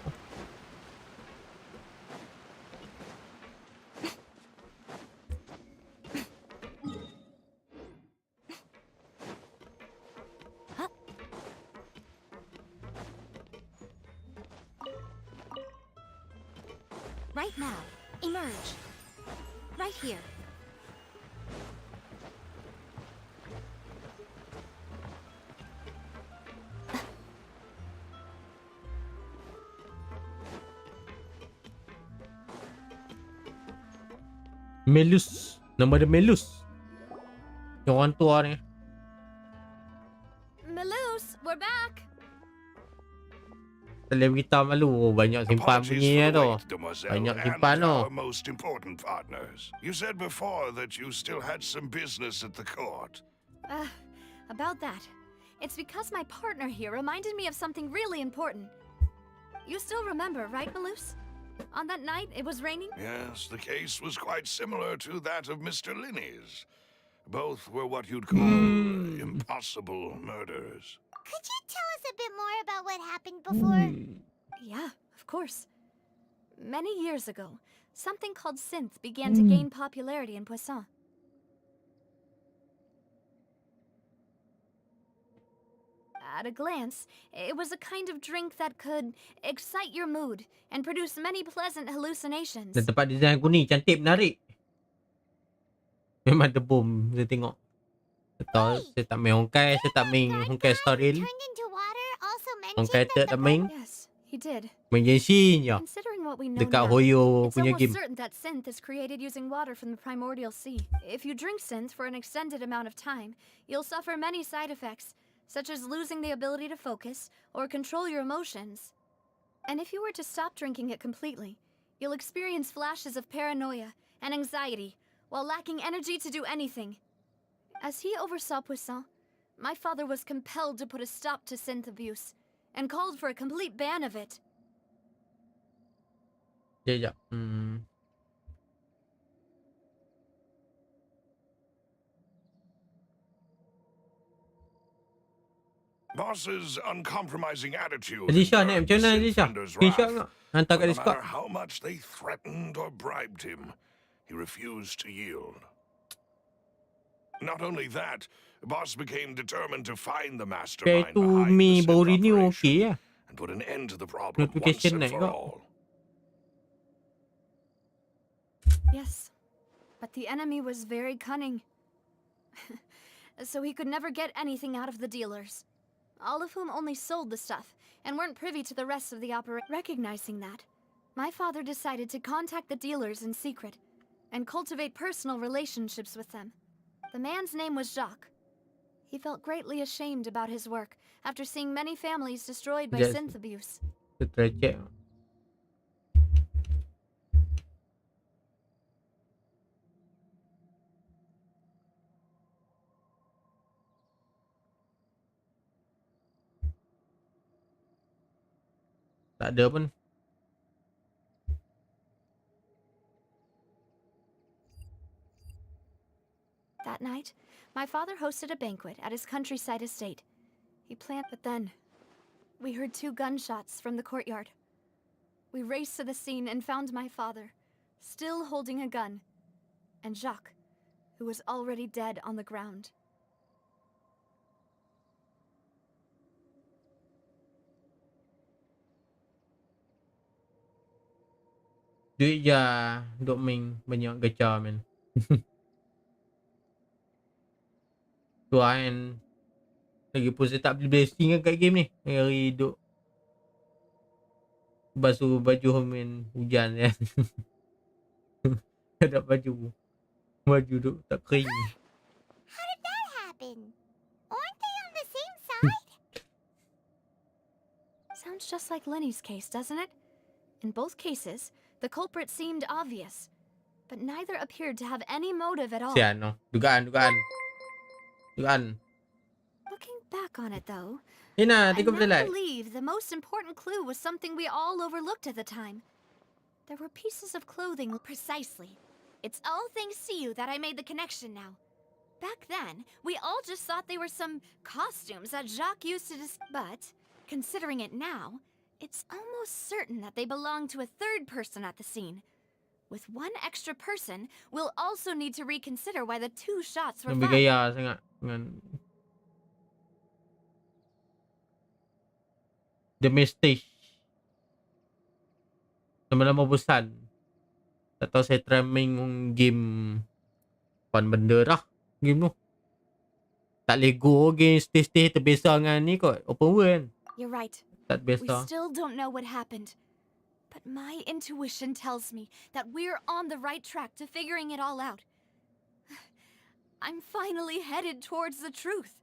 Right now. Emerge. Right here. Melus. Nama dia Melus. Yang orang tua ni. Melus, we're back. tak boleh beritahu malu. Oh, banyak simpan Apologies bunyi for the tu. wait, Demoiselle, Banyak and simpan tu. our most important partners. You said before that you still had some business at the court. About that. It's because my partner here reminded me of something really important. You still remember, right, Malus? On that night, it was raining? Yes, the case was quite similar to that of Mr. Linney's. Both were what you'd call impossible murders. Could you tell us a bit more about what happened before? Yeah, of course. Many years ago, something called synth began to gain popularity in Poisson. At a glance, it was a kind of drink that could excite your mood and produce many pleasant hallucinations. Dan tempat design aku ni cantik menarik. Memang debum saya tengok. Atau saya tak main Honkai, saya tak main Honkai Star Rail. Turned into water also Honkai mentioned tak that the main. Yes, he did. Main Genshin je. Considering what we know Dekat now, Hoyo it's punya almost game. certain that synth is created using water from the primordial sea. If you drink synth for an extended amount of time, you'll suffer many side effects, such as losing the ability to focus or control your emotions. And if you were to stop drinking it completely, you'll experience flashes of paranoia and anxiety while lacking energy to do anything. As he oversaw Poisson, my father was compelled to put a stop to synth abuse and called for a complete ban of it. Sekejap. Boss's uncompromising attitude Alicia naik earned macam the mana Sith Alicia? Defender's Screenshot wrath. tak? Hantar kat But no Discord. matter how much they threatened or bribed him, he refused to yield. Not only that, Boss became determined to find the Okay, mastermind tu behind Mi the baru Sith renew operation okey lah. and put an end to the problem once Notification and naik for kok. all. Yes, but the enemy was very cunning. So he could never get anything out of the dealers, all of whom only sold the stuff and weren't privy to the rest of the operation. Recognizing that, my father decided to contact the dealers in secret and cultivate personal relationships with them. The man's name was Jacques. He felt greatly ashamed about his work after seeing many families destroyed by Yes. synth abuse. Kita try check. Tak ada pun. That night, my father hosted a banquet at his countryside estate. He planned, but then we heard 2 gunshots from the courtyard. We raced to the scene and found my father, still holding a gun, and Jacques, who was already dead on the ground. Duit je duk main banyak gacha man. Tu kan. Lagipun saya tak beli blessing kat game ni. Hari duk basuh baju main hujan kan. Tak ada baju. Baju duk tak kering. How did that happen? Aren't they on the same side? Sounds just like Lenny's case, doesn't it? In both cases, the culprit seemed obvious, but neither appeared to have any motive at all. Sian no. Dugaan. Looking back on it, though, Ina, I tengok betul now like. believe the most important clue was something we all overlooked at the time. There were pieces of clothing. Precisely. It's all thanks to you that I made the connection now. Back then, we all just thought they were some costumes that Jacques used to But, considering it now, it's almost certain that they belong to a third person at the scene. With one extra person, we'll also need to reconsider why the 2 shots were Lebih fired. gaya sangat dengan The Message. Lama-lama bosan. Tak tahu saya try main game fun benda dah game tu. Tak Lego game stage-stage terbiasa dengan ni kot. Open world kan. You're right. Tak We biasa. still don't know what happened. But my intuition tells me that we're on the right track to figuring it all out. I'm finally headed towards the truth.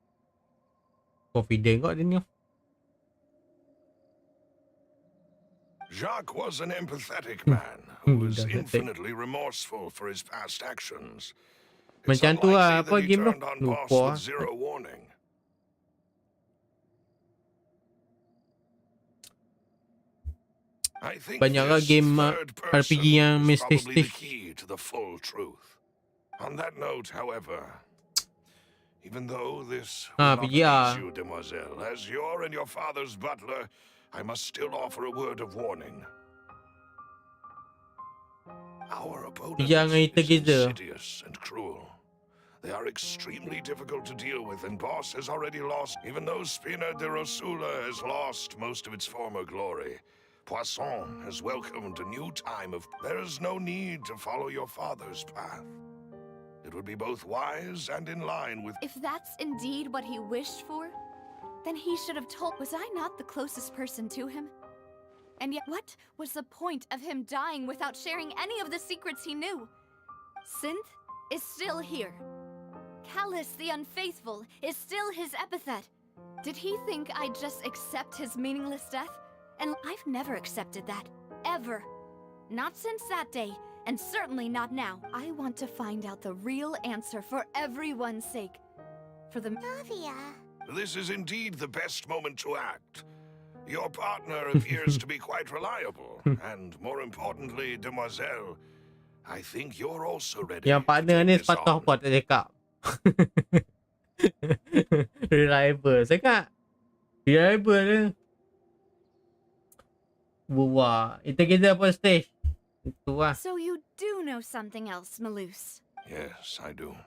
Confident kot dia ni. Jacques was an empathetic man who was infinitely remorseful for his past actions. It's Macam tu lah, unlikely apa that he game tu? turned on Boss Lupa. with zero warning. I think Banyak lah this game third RPG person yang is probably the mistis. key to the full truth. On that note, however, even though this will not please you, demoiselle, as your and your father's butler, I must still offer a word of warning. Our opponent is insidious and cruel. They are extremely difficult to deal with, and Boss has already lost. Even though Spina de Rosula has lost most of its former glory, Poisson has welcomed a new time of... There is no need to follow your father's path. It would be both wise and in line with... If that's indeed what he wished for, then he should have told... Was I not the closest person to him? And yet, what was the point of him dying without sharing any of the secrets he knew? Synth is still here. Callus the Unfaithful is still his epithet. Did he think I'd just accept his meaningless death? And I've never accepted that. Ever. Not since that day, and certainly not now. I want to find out the real answer for everyone's sake. For the... Navia. This is indeed the best moment to act. Your partner appears to be quite reliable, and more importantly, demoiselle, I think you're also ready. Yang partner ni sepatah apa tak cakap. Reliable sangat. Reliable dia. Wah, itu kita apa stage? Itu lah. So you do know something else, Malus? Yes, I do.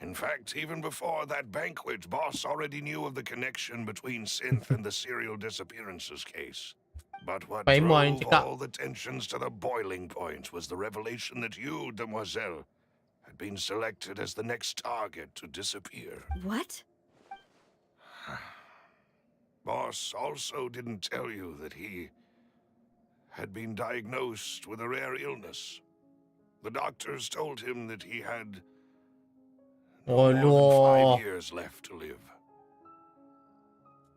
In fact, even before that banquet, Boss already knew of the connection between Synth and the serial disappearances case. But what drove all the tensions to the boiling point was the revelation that you, demoiselle, had been selected as the next target to disappear. What? Boss also didn't tell you that he had been diagnosed with a rare illness. The doctors told him that he had more than 5 years left to live.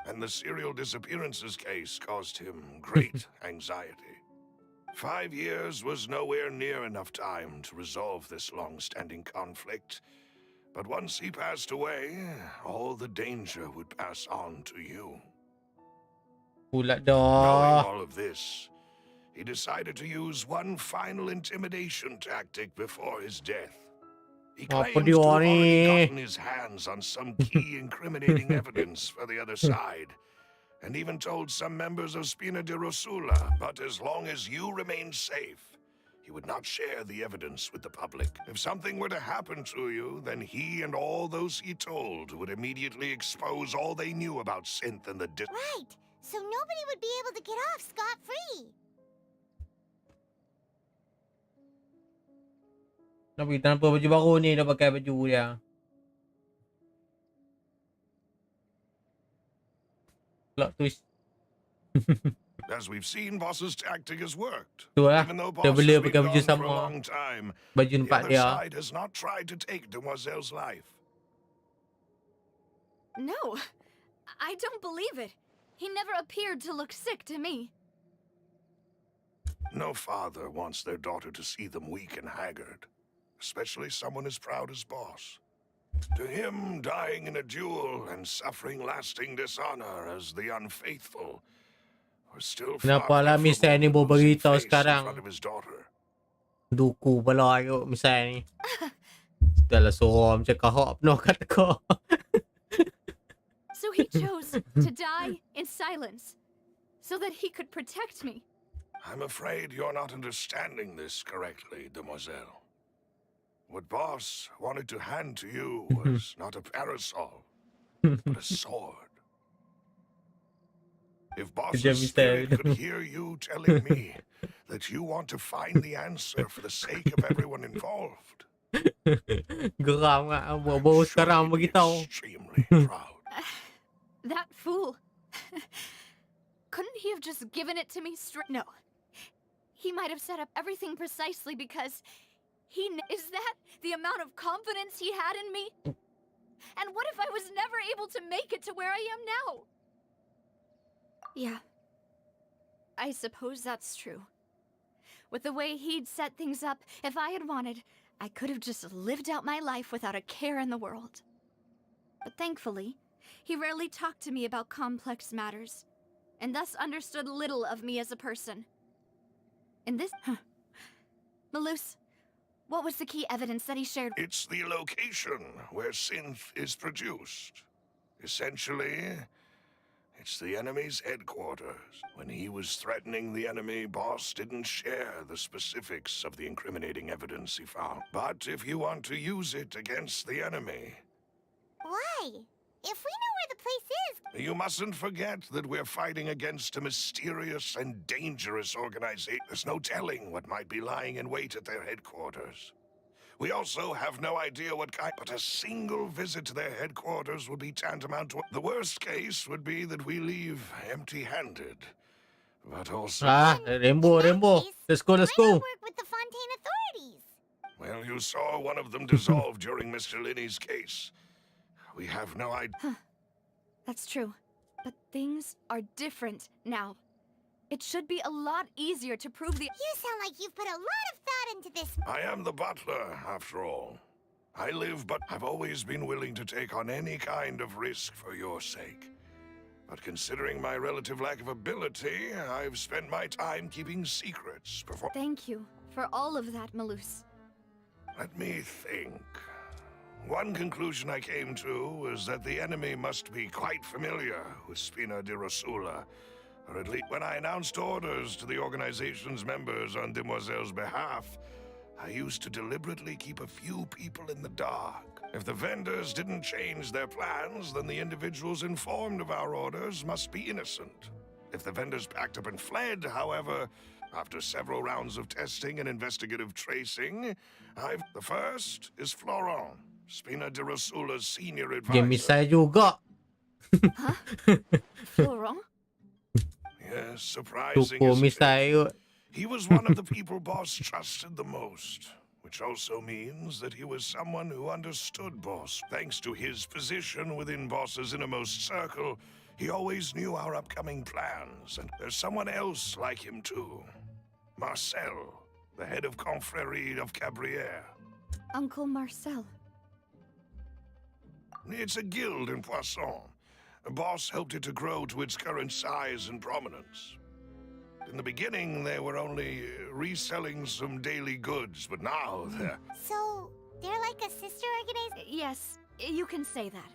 And the serial disappearances case caused him great anxiety. 5 years was nowhere near enough time to resolve this long-standing conflict. But once he passed away, all the danger would pass on to you. Knowing all of this, he decided to use one final intimidation tactic before his death. He claims to have already gotten his hands on some key incriminating evidence for the other side, and even told some members of Spina de Rosula, but as long as you remain safe, he would not share the evidence with the public. If something were to happen to you, then he and all those he told would immediately expose all they knew about Synth and the Right, so nobody would be able to get off scot-free. Tapi tanpa baju baru ni, dah pakai baju dia. Plot twist. As we've seen, Boss's tactic has worked. Itulah, Even though dia Boss bela has been pakai baju gone for a sama. long time, Baju the nampak other dia. side has not tried to take Demoiselle's life. No, I don't believe it. He never appeared to look sick to me. No father wants their daughter to see them weak and haggard, especially someone as proud as Boss. To him, dying in a duel and suffering lasting dishonor as the unfaithful were still far Kenapa lah misal ni baru beritahu in sekarang? front of his daughter. Duku pala yuk misal ni. Dah lah suruh macam kahok penuh kata kau. So he chose to die in silence, so that he could protect me. I'm afraid you're not understanding this correctly, demoiselle. What Boss wanted to hand to you was not a parasol, but a sword. If Boss's spirit could hear you telling me that you want to find the answer for the sake of everyone involved, Geram lah, baru sekarang beritahu. Extremely proud. That fool. Couldn't he have just given it to me straight? No. He might have set up everything precisely because is that the amount of confidence he had in me? And what if I was never able to make it to where I am now? Yeah. I suppose that's true. With the way he'd set things up, if I had wanted, I could have just lived out my life without a care in the world. But thankfully, he rarely talked to me about complex matters, and thus understood little of me as a person. In this... Malus, what was the key evidence that he shared? It's the location where synth is produced. Essentially, it's the enemy's headquarters. When he was threatening the enemy, Boss didn't share the specifics of the incriminating evidence he found. But if you want to use it against the enemy... Why? If we know where the place is... You mustn't forget that we're fighting against a mysterious and dangerous organization. There's no telling what might be lying in wait at their headquarters. We also have no idea what kind, but a single visit to their headquarters would be tantamount to... The worst case would be that we leave empty-handed. But also... Rainbow. Let's go. Why not work with the Fontaine authorities? Well, you saw one of them dissolve during Mr. Linney's case. We have no idea... That's true. But things are different now. It should be a lot easier to prove the... You sound like you've put a lot of thought into this. I am the butler, after all. I live, but I've always been willing to take on any kind of risk for your sake. But considering my relative lack of ability, I've spent my time keeping secrets before... Thank you for all of that, Malus. Let me think. One conclusion I came to was that the enemy must be quite familiar with Spina di Rosula, or at least when I announced orders to the organization's members on Demoiselle's behalf, I used to deliberately keep a few people in the dark. If the vendors didn't change their plans, then the individuals informed of our orders must be innocent. If the vendors packed up and fled, however, after several rounds of testing and investigative tracing, The first is Florent, Spina di Rosula's senior advisor. Game saya juga. Florent? Yes, surprising Tuko as mi it is. saya. He was one of the people Boss trusted the most, which also means that he was someone who understood Boss. Thanks to his position within Boss's innermost circle, he always knew our upcoming plans, and there's someone else like him too. Marcel, the head of Confrérie of Cabrières. Uncle Marcel. It's a guild in Poisson. Boss helped it to grow to its current size and prominence. In the beginning, they were only reselling some daily goods, but now they're... So, they're like a sister organization? Yes, you can say that.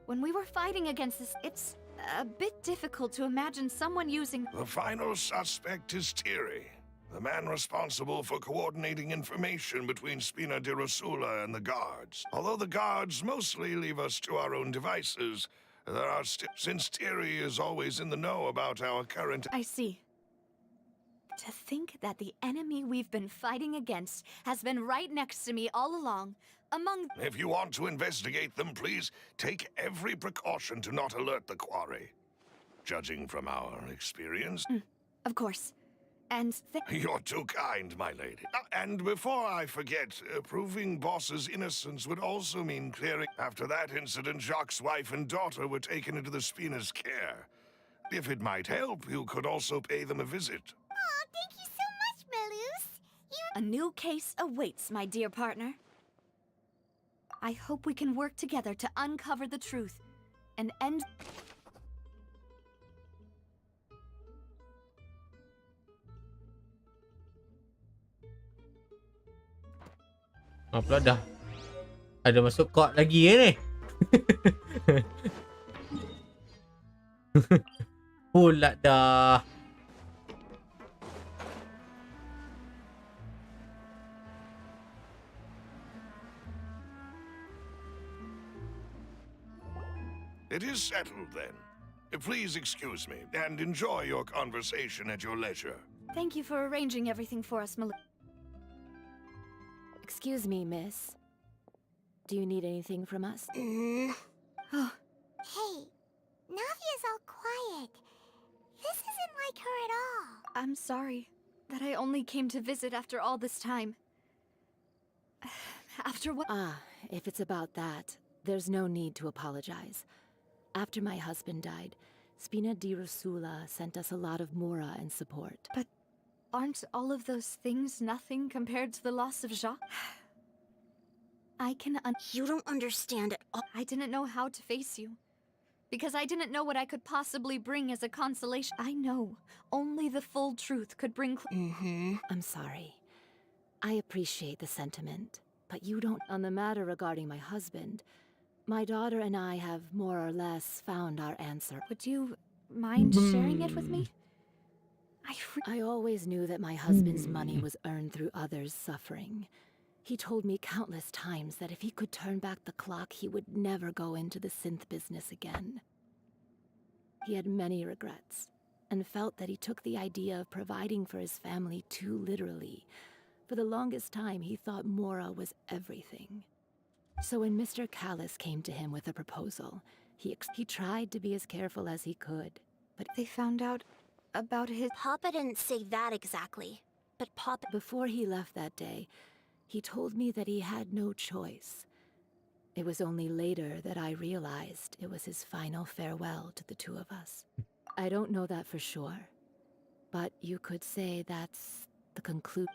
When we were fighting against this, it's a bit difficult to imagine someone using... The final suspect is Thierry, the man responsible for coordinating information between Spina di Rosula and the guards. Although the guards mostly leave us to our own devices, there are since Thierry is always in the know about our current... I see. To think that the enemy we've been fighting against has been right next to me all along, among... If you want to investigate them, please take every precaution to not alert the quarry. Judging from our experience... Of course. And You're too kind, my lady. And before I forget, proving Boss's innocence would also mean clearing... After that incident, Jacques' wife and daughter were taken into the Spina's care. If it might help, you could also pay them a visit. Aw, thank you so much, Melus. a new case awaits, my dear partner. I hope we can work together to uncover the truth and end... Apa dah? Ada masuk court lagi ni. Pula dah. It is settled, then. Please excuse me, and enjoy your conversation at your leisure. Thank you for arranging everything for us, Malou. Excuse me, miss. Do you need anything from us? Oh, Hey, Navia's all quiet. This isn't like her at all. I'm sorry that I only came to visit after all this time. After what... Ah, if it's about that, there's no need to apologize. After my husband died, Spina di Rosula sent us a lot of mora and support. But aren't all of those things nothing compared to the loss of Jacques? You don't understand at all. I didn't know how to face you. Because I didn't know what I could possibly bring as a consolation. I know only the full truth could bring I'm sorry. I appreciate the sentiment, but you don't. On the matter regarding my husband, my daughter and I have more or less found our answer. Would you mind sharing it with me? I always knew that my husband's money was earned through others' suffering. He told me countless times that if he could turn back the clock, he would never go into the synth business again. He had many regrets, and felt that he took the idea of providing for his family too literally. For the longest time, he thought Mora was everything. So when Mr. Callis came to him with a proposal, he tried to be as careful as he could, but they found out about his... Papa didn't say that exactly, but Papa... Before he left that day, he told me that he had no choice. It was only later that I realized it was his final farewell to the two of us. I don't know that for sure, but you could say that's the conclusion.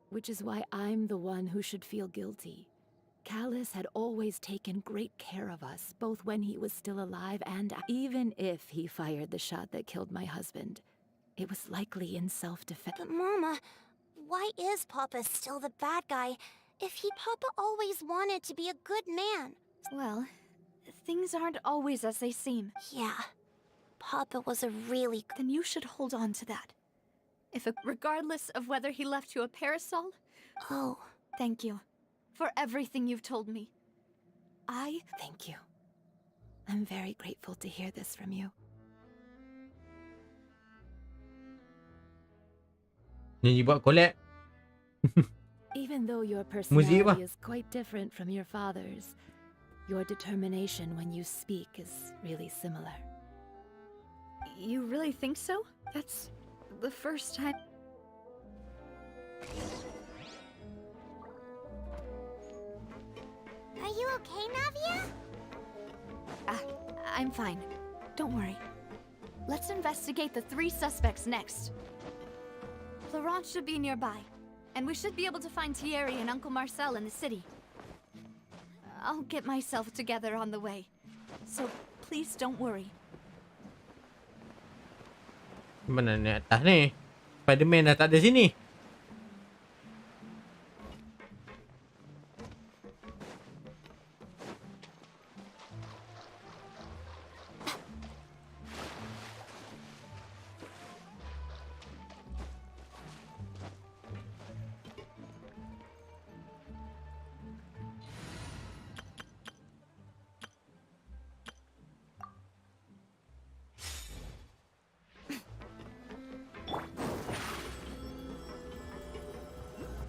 Which is why I'm the one who should feel guilty. Callis had always taken great care of us, both when he was still alive and even if he fired the shot that killed my husband. It was likely in self-defense. But Mama, why is Papa still the bad guy if Papa always wanted to be a good man? Well, things aren't always as they seem. Yeah, Papa was a really... Then you should hold on to that. Regardless of whether he left you a parasol... Oh. Thank you. For everything you've told me. Thank you. I'm very grateful to hear this from you. Nyanyi buat collab. Even though your Muzik personality is quite different from your father's, your determination when you speak is really similar. You really think so? That's the first time... Are you okay, Navia? I'm fine. Don't worry. Let's investigate the 3 suspects next. Laurent should be nearby, and we should be able to find Thierry and Uncle Marcel in the city. I'll get myself together on the way, so please don't worry. Mana ni atas ni? Spiderman dah tak ada sini.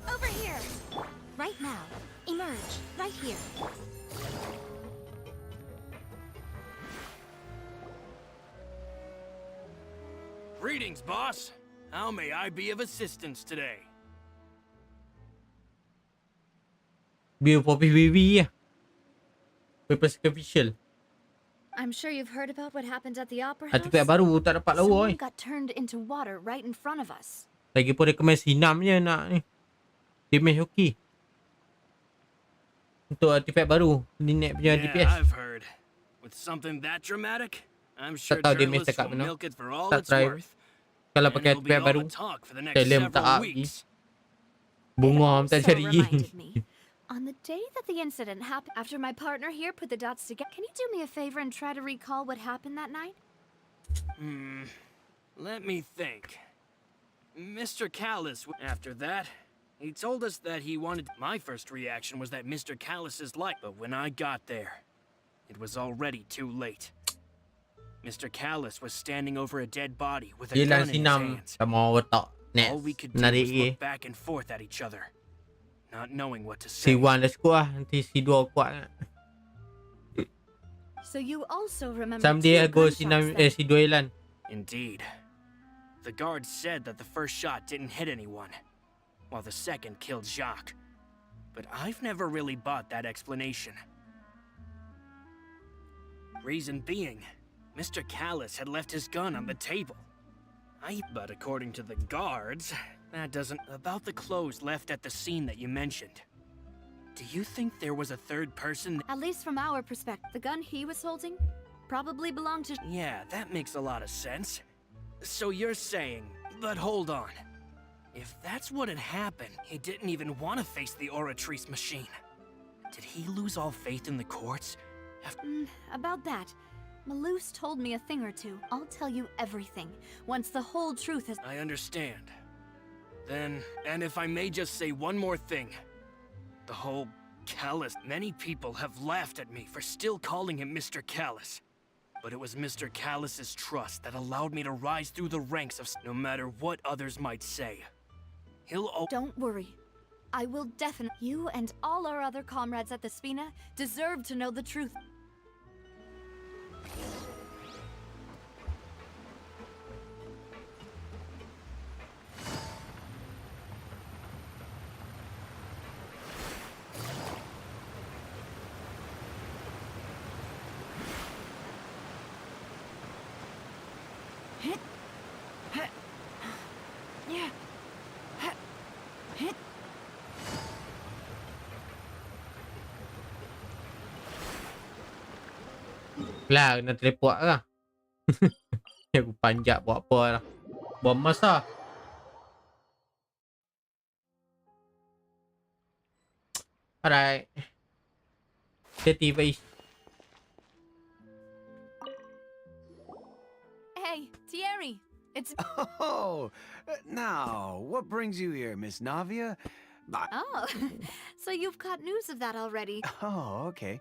Over here! Right now. Emerge. Right here. Greetings, boss. How may I be of assistance today? Bill for PVP lah. Paper Sacrificial. I'm sure you've heard about what happened at the opera house. Artifact baru tak dapat lawa Someone oi. got turned into water right in front of us. Lagipun recommend sinam je nak ni. Damage hoki. Untuk artifact baru. Linet punya DPS. Yeah, I've heard. With something that dramatic, I'm sure Tak tahu damage journalists cakap will mana. milk it for all Tak it's try. worth. Kalau And pakai it'll be artifact all baru. the talk for the next Telem tak several habis. weeks. Bungam tak Also cari reminded me, on the day that the incident happened, after my partner here put the dots together, can you do me a favor and try to recall what happened that night? Let me think. Mr. Callis, after that, he told us that he wanted... My first reaction was that Mr. Callis's life, but when I got there, it was already too late. Mr. Callis was standing over a dead body with a Hilang gun in his sinam. hands. Tak mau letak. All we Next. could do Menarik was je. look back and forth at each other, not knowing what to say. C1 dah cukup lah. Nanti C2 kuat kan. So you also remember Someday I 2 go gunshots then? C2 Island. Indeed. The guard said that the first shot didn't hit anyone, while the second killed Jacques. But I've never really bought that explanation. Reason being, Mr. Callus had left his gun on the table. But according to the guards, that doesn't... About the clothes left at the scene that you mentioned. Do you think there was a third person? At least from our perspective, the gun he was holding probably belonged to... Yeah, that makes a lot of sense. So you're saying... But hold on. If that's what had happened, he didn't even want to face the Oratrice machine. Did he lose all faith in the courts? About that, Malus told me a thing or two. I'll tell you everything, once the whole truth has... I understand. Then, and if I may just say one more thing. The whole Callus... Many people have laughed at me for still calling him Mr. Callus. But it was Mr. Callus's trust that allowed me to rise through the ranks of... No matter what others might say. Don't worry. I will definitely... You and all our other comrades at the Spina deserve to know the truth. Lah, kena teleport lah. Aku panjat buat apa lah. Bom masa. Alright. Activate. Hey, Thierry. It's... Oh, now, what brings you here, Miss Navia? Oh, so you've got news of that already. Oh, okay.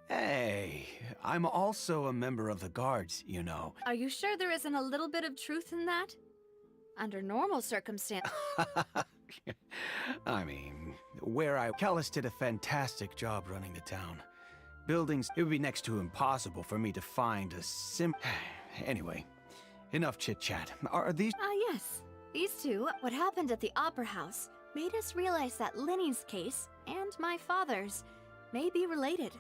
Hey, I'm also a member of the guards, you know. Are you sure there isn't a little bit of truth in that? Under normal circumstances. I mean, Callus did a fantastic job running the town. Buildings, it would be next to impossible for me to find a Anyway, enough chit-chat. Are these... Yes. These two, what happened at the Opera House, made us realize that Linny's case, and my father's, may be related.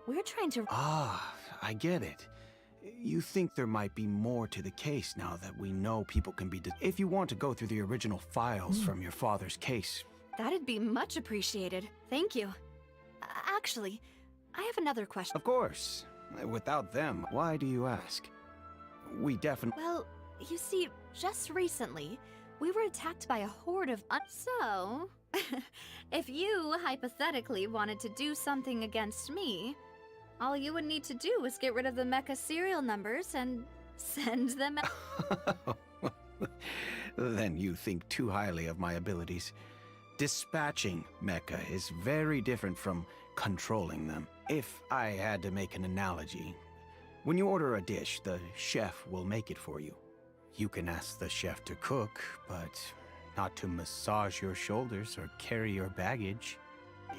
We're trying to... I get it. You think there might be more to the case now that we know people can be... If you want to go through the original files from your father's case... That'd be much appreciated. Thank you. Actually, I have another question. Of course. Without them, why do you ask? We definitely... Well, you see, just recently, we were attacked by a horde of... So, if you, hypothetically, wanted to do something against me... All you would need to do is get rid of the mecha serial numbers and send them out. Then you think too highly of my abilities. Dispatching mecha is very different from controlling them. If I had to make an analogy, when you order a dish, the chef will make it for you. You can ask the chef to cook, but not to massage your shoulders or carry your baggage.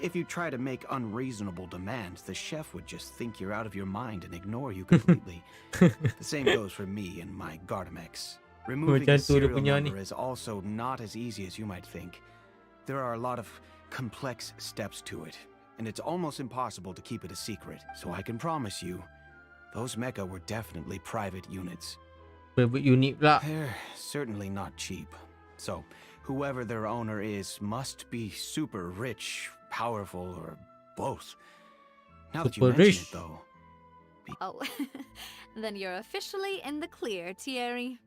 If you try to make unreasonable demands, the chef would just think you're out of your mind and ignore you completely. The same goes for me and my Gardamex. Removing a serial number is also not as easy as you might think. There are a lot of complex steps to it, and it's almost impossible to keep it a secret. So I can promise you, those mecha were definitely private units. They're certainly not cheap. So, whoever their owner is must be super rich, powerful, or both. Now that you mention it, though... Oh, then you're officially in the clear, Thierry.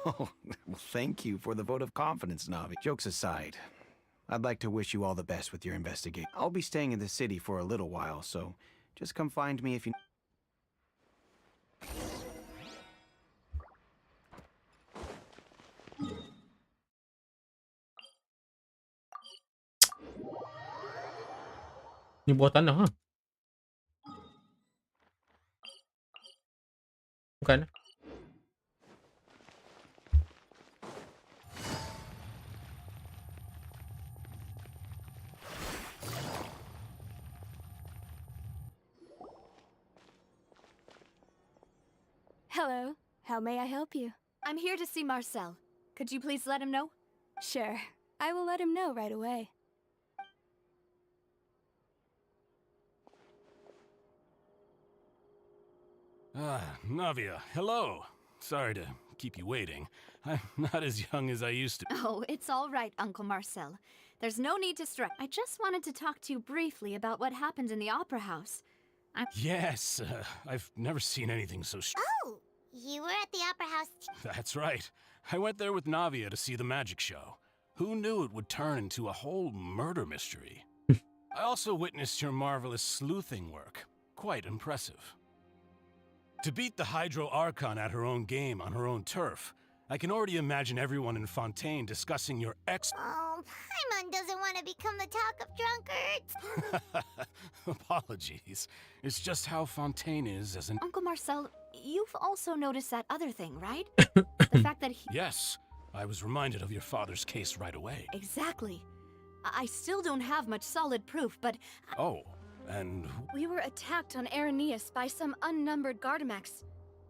Oh, well, thank you for the vote of confidence, Navi. Jokes aside, I'd like to wish you all the best with your investigation. I'll be staying in the city for a little while, so just come find me if you... Ni buah tanah ha? Bukan? Hello. How may I help you? I'm here to see Marcel. Could you please let him know? Sure. I will let him know right away. Navia, hello. Sorry to keep you waiting. I'm not as young as I used to. Oh, it's all right, Uncle Marcel. There's no need to stress. I just wanted to talk to you briefly about what happened in the Opera House. Yes, I've never seen anything so Oh, you were at the Opera House. That's right. I went there with Navia to see the magic show. Who knew it would turn into a whole murder mystery? I also witnessed your marvelous sleuthing work. Quite impressive. To beat the Hydro Archon at her own game on her own turf, I can already imagine everyone in Fontaine discussing your Oh, Paimon doesn't want to become the talk of drunkards. Apologies. It's just how Fontaine is as an... Uncle Marcel, you've also noticed that other thing, right? The fact that he... Yes, I was reminded of your father's case right away. Exactly. I still don't have much solid proof, but... Oh, and... We were attacked on Araneus by some unnumbered Gardamex.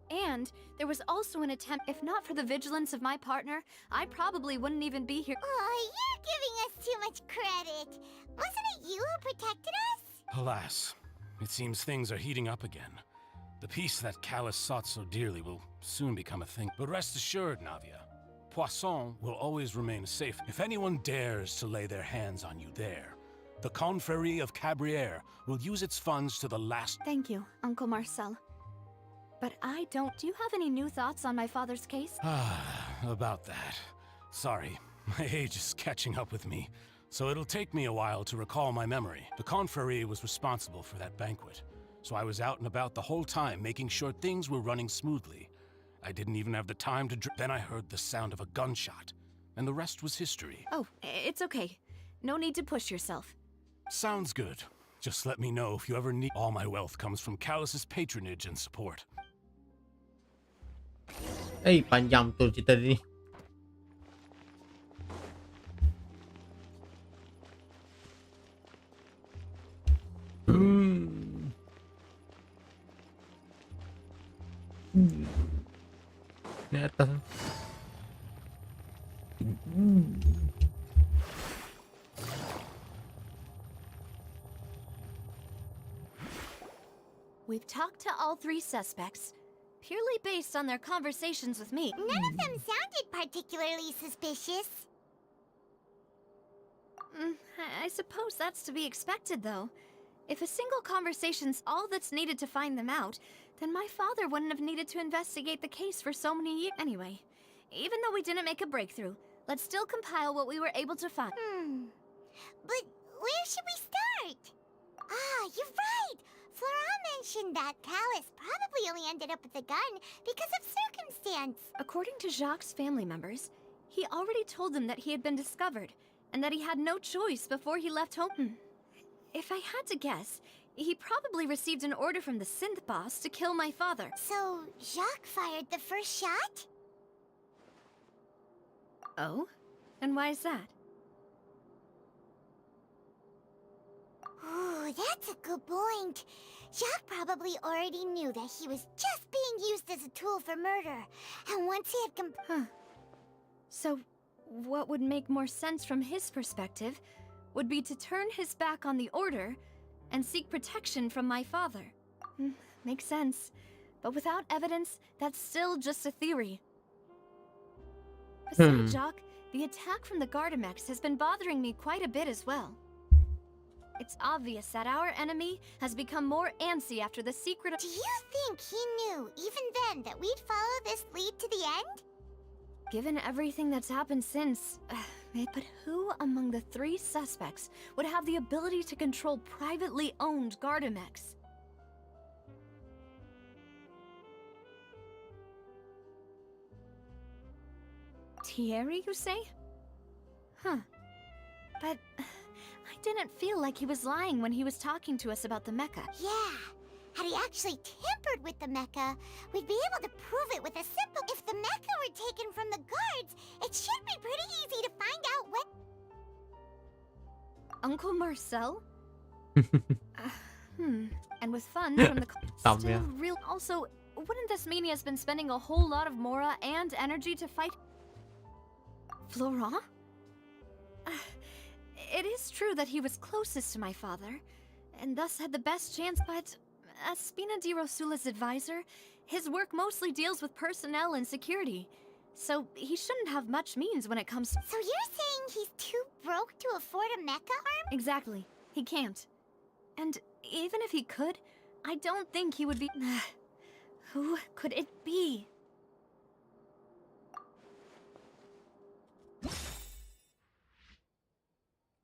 And there was also an attempt. If not for the vigilance of my partner, I probably wouldn't even be here. Oh, you're giving us too much credit. Wasn't it you who protected us? Alas, it seems things are heating up again. The peace that Callus sought so dearly will soon become a thing. But rest assured, Navia, Poisson will always remain safe. If anyone dares to lay their hands on you there, the Confrérie of Cabrières will use its funds to the last... Thank you, Uncle Marcel. But I don't... Do you have any new thoughts on my father's case? About that. Sorry, my age is catching up with me, so it'll take me a while to recall my memory. The Confrérie was responsible for that banquet, so I was out and about the whole time making sure things were running smoothly. I didn't even have the time to Then I heard the sound of a gunshot, and the rest was history. Oh, it's okay. No need to push yourself. Sounds good. Just let me know if you ever need... All my wealth comes from Callus's patronage and support. Panjang betul cerita ni. Ni atas. We've talked to all three suspects, purely based on their conversations with me. None of them sounded particularly suspicious. I suppose that's to be expected, though. If a single conversation's all that's needed to find them out, then my father wouldn't have needed to investigate the case for so many years. Anyway, even though we didn't make a breakthrough, let's still compile what we were able to find. But where should we start? Ah, you're right! Florent mentioned that Callus probably only ended up with the gun because of circumstance. According to Jacques' family members, he already told them that he had been discovered, and that he had no choice before he left home. If I had to guess, he probably received an order from the synth boss to kill my father. So, Jacques fired the first shot? Oh? And why is that? Ooh, that's a good point. Jacques probably already knew that he was just being used as a tool for murder. And once he had So, what would make more sense from his perspective would be to turn his back on the order and seek protection from my father. Makes sense. But without evidence, that's still just a theory. Besides, Jacques, the attack from the Gardamex has been bothering me quite a bit as well. It's obvious that our enemy has become more antsy after the secret of— Do you think he knew, even then, that we'd follow this lead to the end? Given everything that's happened since, but who among the three suspects would have the ability to control privately owned Gardamex? Thierry, you say? But I didn't feel like he was lying when he was talking to us about the mecha. Yeah. Had he actually tampered with the mecha, we'd be able to prove it with a simple— If the mecha were taken from the guards, it should be pretty easy to find out what— Uncle Marcel? And with funds from the— Still real— Also, wouldn't this mean he has been spending a whole lot of mora and energy to fight Florent? It is true that he was closest to my father, and thus had the best chance, but as Spina di Rosula's advisor, His work mostly deals with personnel and security, so he shouldn't have much means when it comes to... So you're saying he's too broke to afford a mecha arm? Exactly. He can't. And even if he could, I don't think he would be... Who could it be?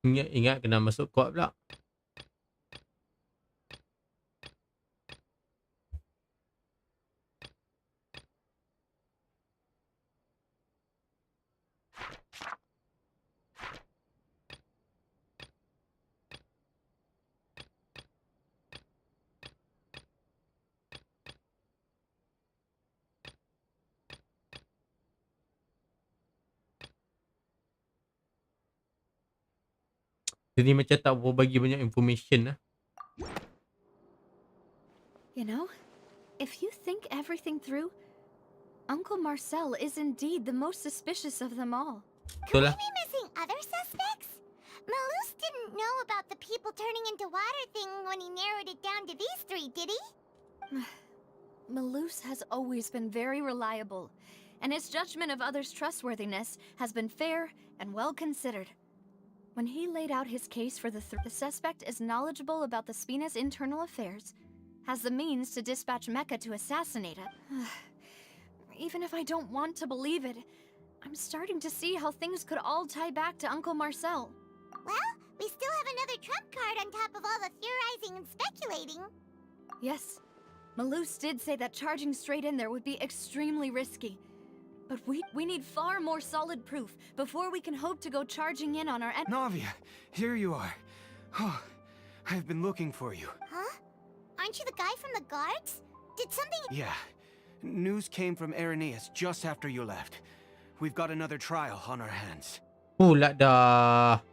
Ingat kena masuk kuat pula. Jadi macam tak mau bagi banyak information lah. You know, if you think everything through, Uncle Marcel is indeed the most suspicious of them all. Could we be missing other suspects? Malus didn't know about the people turning into water thing when he narrowed it down to these three, did he? Malus has always been very reliable, and his judgment of others' trustworthiness has been fair and well considered. When he laid out his case for the suspect is knowledgeable about the Spina's internal affairs, has the means to dispatch Mecha to assassinate it. Even if I don't want to believe it, I'm starting to see how things could all tie back to Uncle Marcel. Well, we still have another trump card on top of all the theorizing and speculating. Yes, Malus did say that charging straight in there would be extremely risky. But we need far more solid proof before we can hope to go charging in on our Navia, here you are. Oh, I've been looking for you. Huh? Aren't you the guy from the guards? Did something... Yeah. News came from Irenaeus just after you left. We've got another trial on our hands. Pula dah.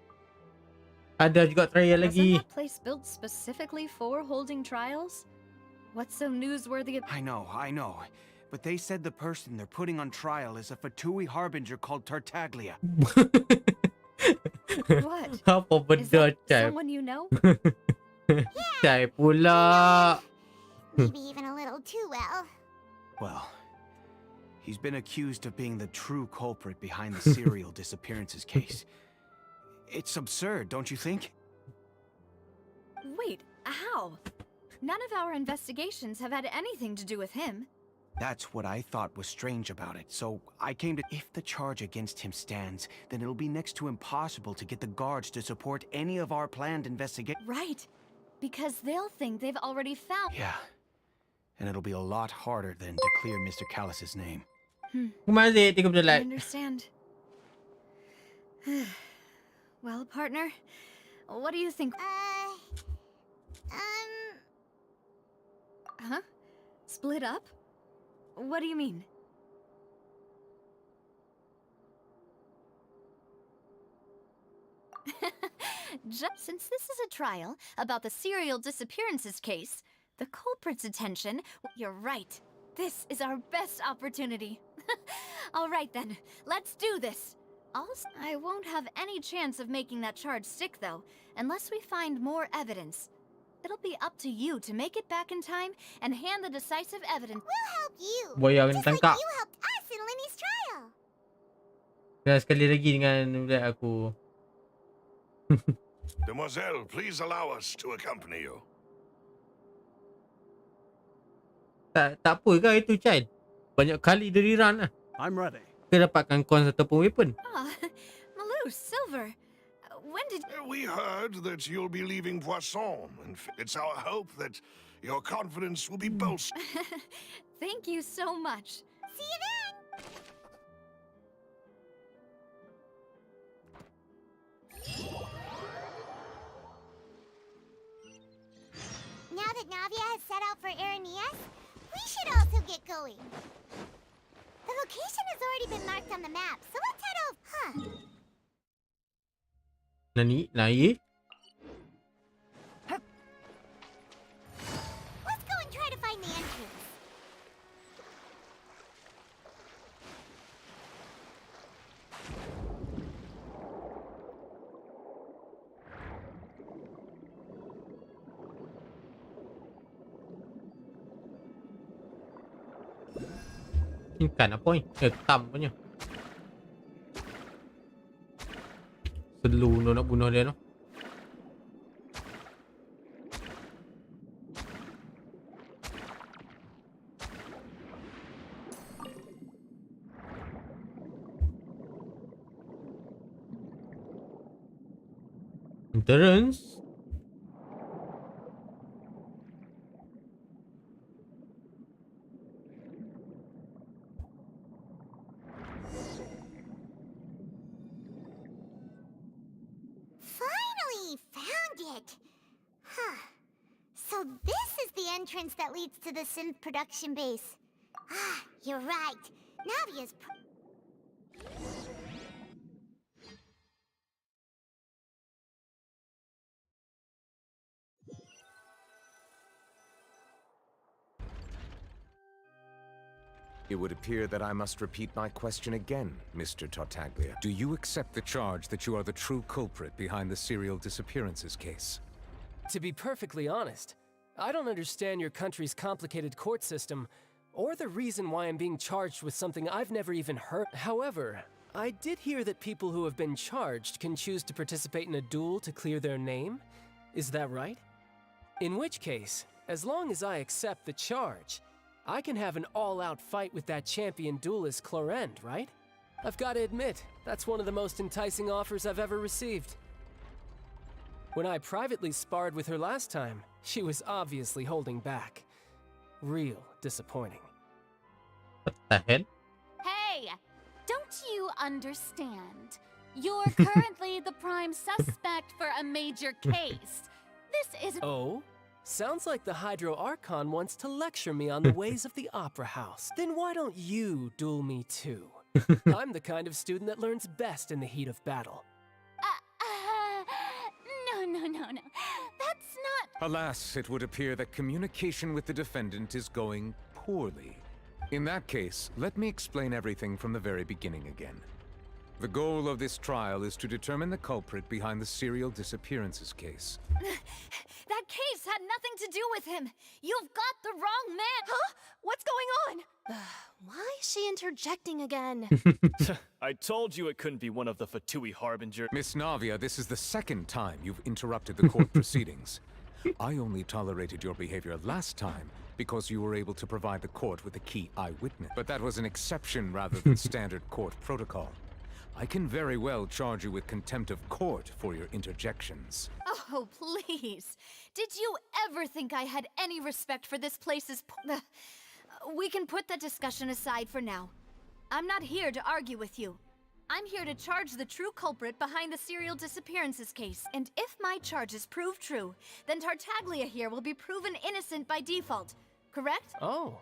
Ada juga trial lagi. Wasn't that place built specifically for holding trials? What's so newsworthy? I know. But they said the person they're putting on trial is a Fatui harbinger called Tartaglia. What? Apa Is benda that type? someone you know? Type pula. Maybe even a little too well. Well, he's been accused of being the true culprit behind the serial disappearances case. It's absurd, don't you think? Wait, how? None of our investigations have had anything to do with him. That's what I thought was strange about it, so I came to... If the charge against him stands, then it'll be next to impossible to get the guards to support any of our planned investigation. Right, because they'll think they've already found... Yeah, and it'll be a lot harder than to clear Mr. Callus's name. Masih 30 I like. understand. Well, partner, what do you think? Huh? Split up? What do you mean? Since this is a trial about the serial disappearances case, the culprit's attention... You're right. This is our best opportunity. All right then, let's do this. Also, I won't have any chance of making that charge stick though, unless we find more evidence. It'll be up to you to make it back in time and hand the decisive evidence. We'll help you. Boya Just like tangkap. you helped us in Lenny's trial. Dan sekali lagi dengan budak aku. Demoiselle, please allow us to accompany you. Tak apa ke itu, Chan? Banyak kali dia rerun lah. I'm ready. Kita dapatkan coins ataupun weapon. Ah, Malus, Silver. When did... We heard that you'll be leaving Poisson, and it's our hope that your confidence will be bolstered. Thank you so much. See you then. Now that Navia has set out for Irenaeus, we should also get going. The location has already been marked on the map, so let's head over. Huh. Nani? Nai? Let's go and try to find the entrance. Ikan apa ni? Ketam punya. Selu nak bunuh dia tu. Endurance. Finally found it. Huh. So this is the entrance that leads to the synth production base. Ah, you're right. Navia's It would appear that I must repeat my question again, Mr. Tartaglia. Do you accept the charge that you are the true culprit behind the serial disappearances case? To be perfectly honest, I don't understand your country's complicated court system, or the reason why I'm being charged with something I've never even heard. However, I did hear that people who have been charged can choose to participate in a duel to clear their name. Is that right? In which case, as long as I accept the charge, I can have an all-out fight with that champion duelist Clorend, right? I've got to admit, that's one of the most enticing offers I've ever received. When I privately sparred with her last time, she was obviously holding back. Real disappointing. What the hell? Hey, don't you understand? You're currently the prime suspect for a major case. This isn't— Oh? Sounds like the Hydro Archon wants to lecture me on the ways of the Opera House. Then why don't you duel me too? I'm the kind of student that learns best in the heat of battle. No. That's not— Alas, it would appear that communication with the defendant is going poorly. In that case, let me explain everything from the very beginning again. The goal of this trial is to determine the culprit behind the serial disappearances case. That case had nothing to do with him. You've got the wrong man. Huh? What's going on? Why is she interjecting again? I told you it couldn't be one of the Fatui Harbinger. Miss Navia, this is the second time you've interrupted the court proceedings. I only tolerated your behavior last time because you were able to provide the court with a key eyewitness. But that was an exception rather than standard court protocol. I can very well charge you with contempt of court for your interjections. Oh, please. Did you ever think I had any respect for this place's we can put that discussion aside for now. I'm not here to argue with you. I'm here to charge the true culprit behind the serial disappearances case. And if my charges prove true, then Tartaglia here will be proven innocent by default. Correct? Oh,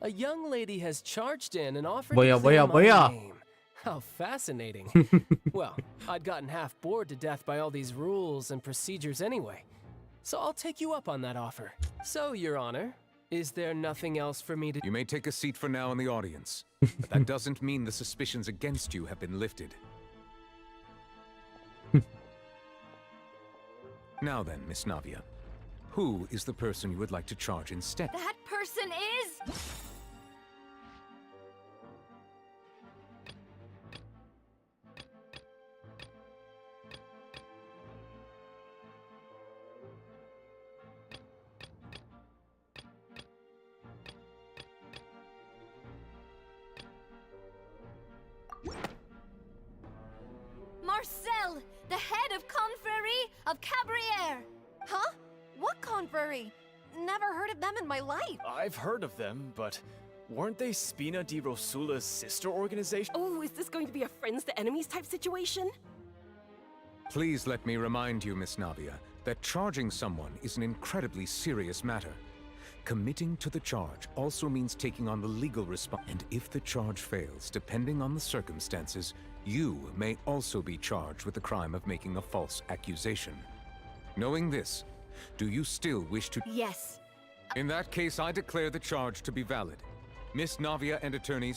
a young lady has charged in and offered Boya, to clear boya, my boya. name. How fascinating. Well, I'd gotten half bored to death by all these rules and procedures anyway. So I'll take you up on that offer. So, Your Honor, is there nothing else for me to— You may take a seat for now in the audience, but that doesn't mean the suspicions against you have been lifted. Now then, Miss Navia, who is the person you would like to charge instead? That person is... Marcel, the head of Confrérie of Cabrières. Huh? What confrérie? Never heard of them in my life. I've heard of them, but weren't they Spina di Rosula's sister organization? Oh, is this going to be a friends to enemies type situation? Please let me remind you, Miss Navia, that charging someone is an incredibly serious matter. Committing to the charge also means taking on the legal response. And if the charge fails, depending on the circumstances, you may also be charged with the crime of making a false accusation. Knowing this, do you still wish to— Yes. In that case, I declare the charge to be valid. Miss Navia and attorneys,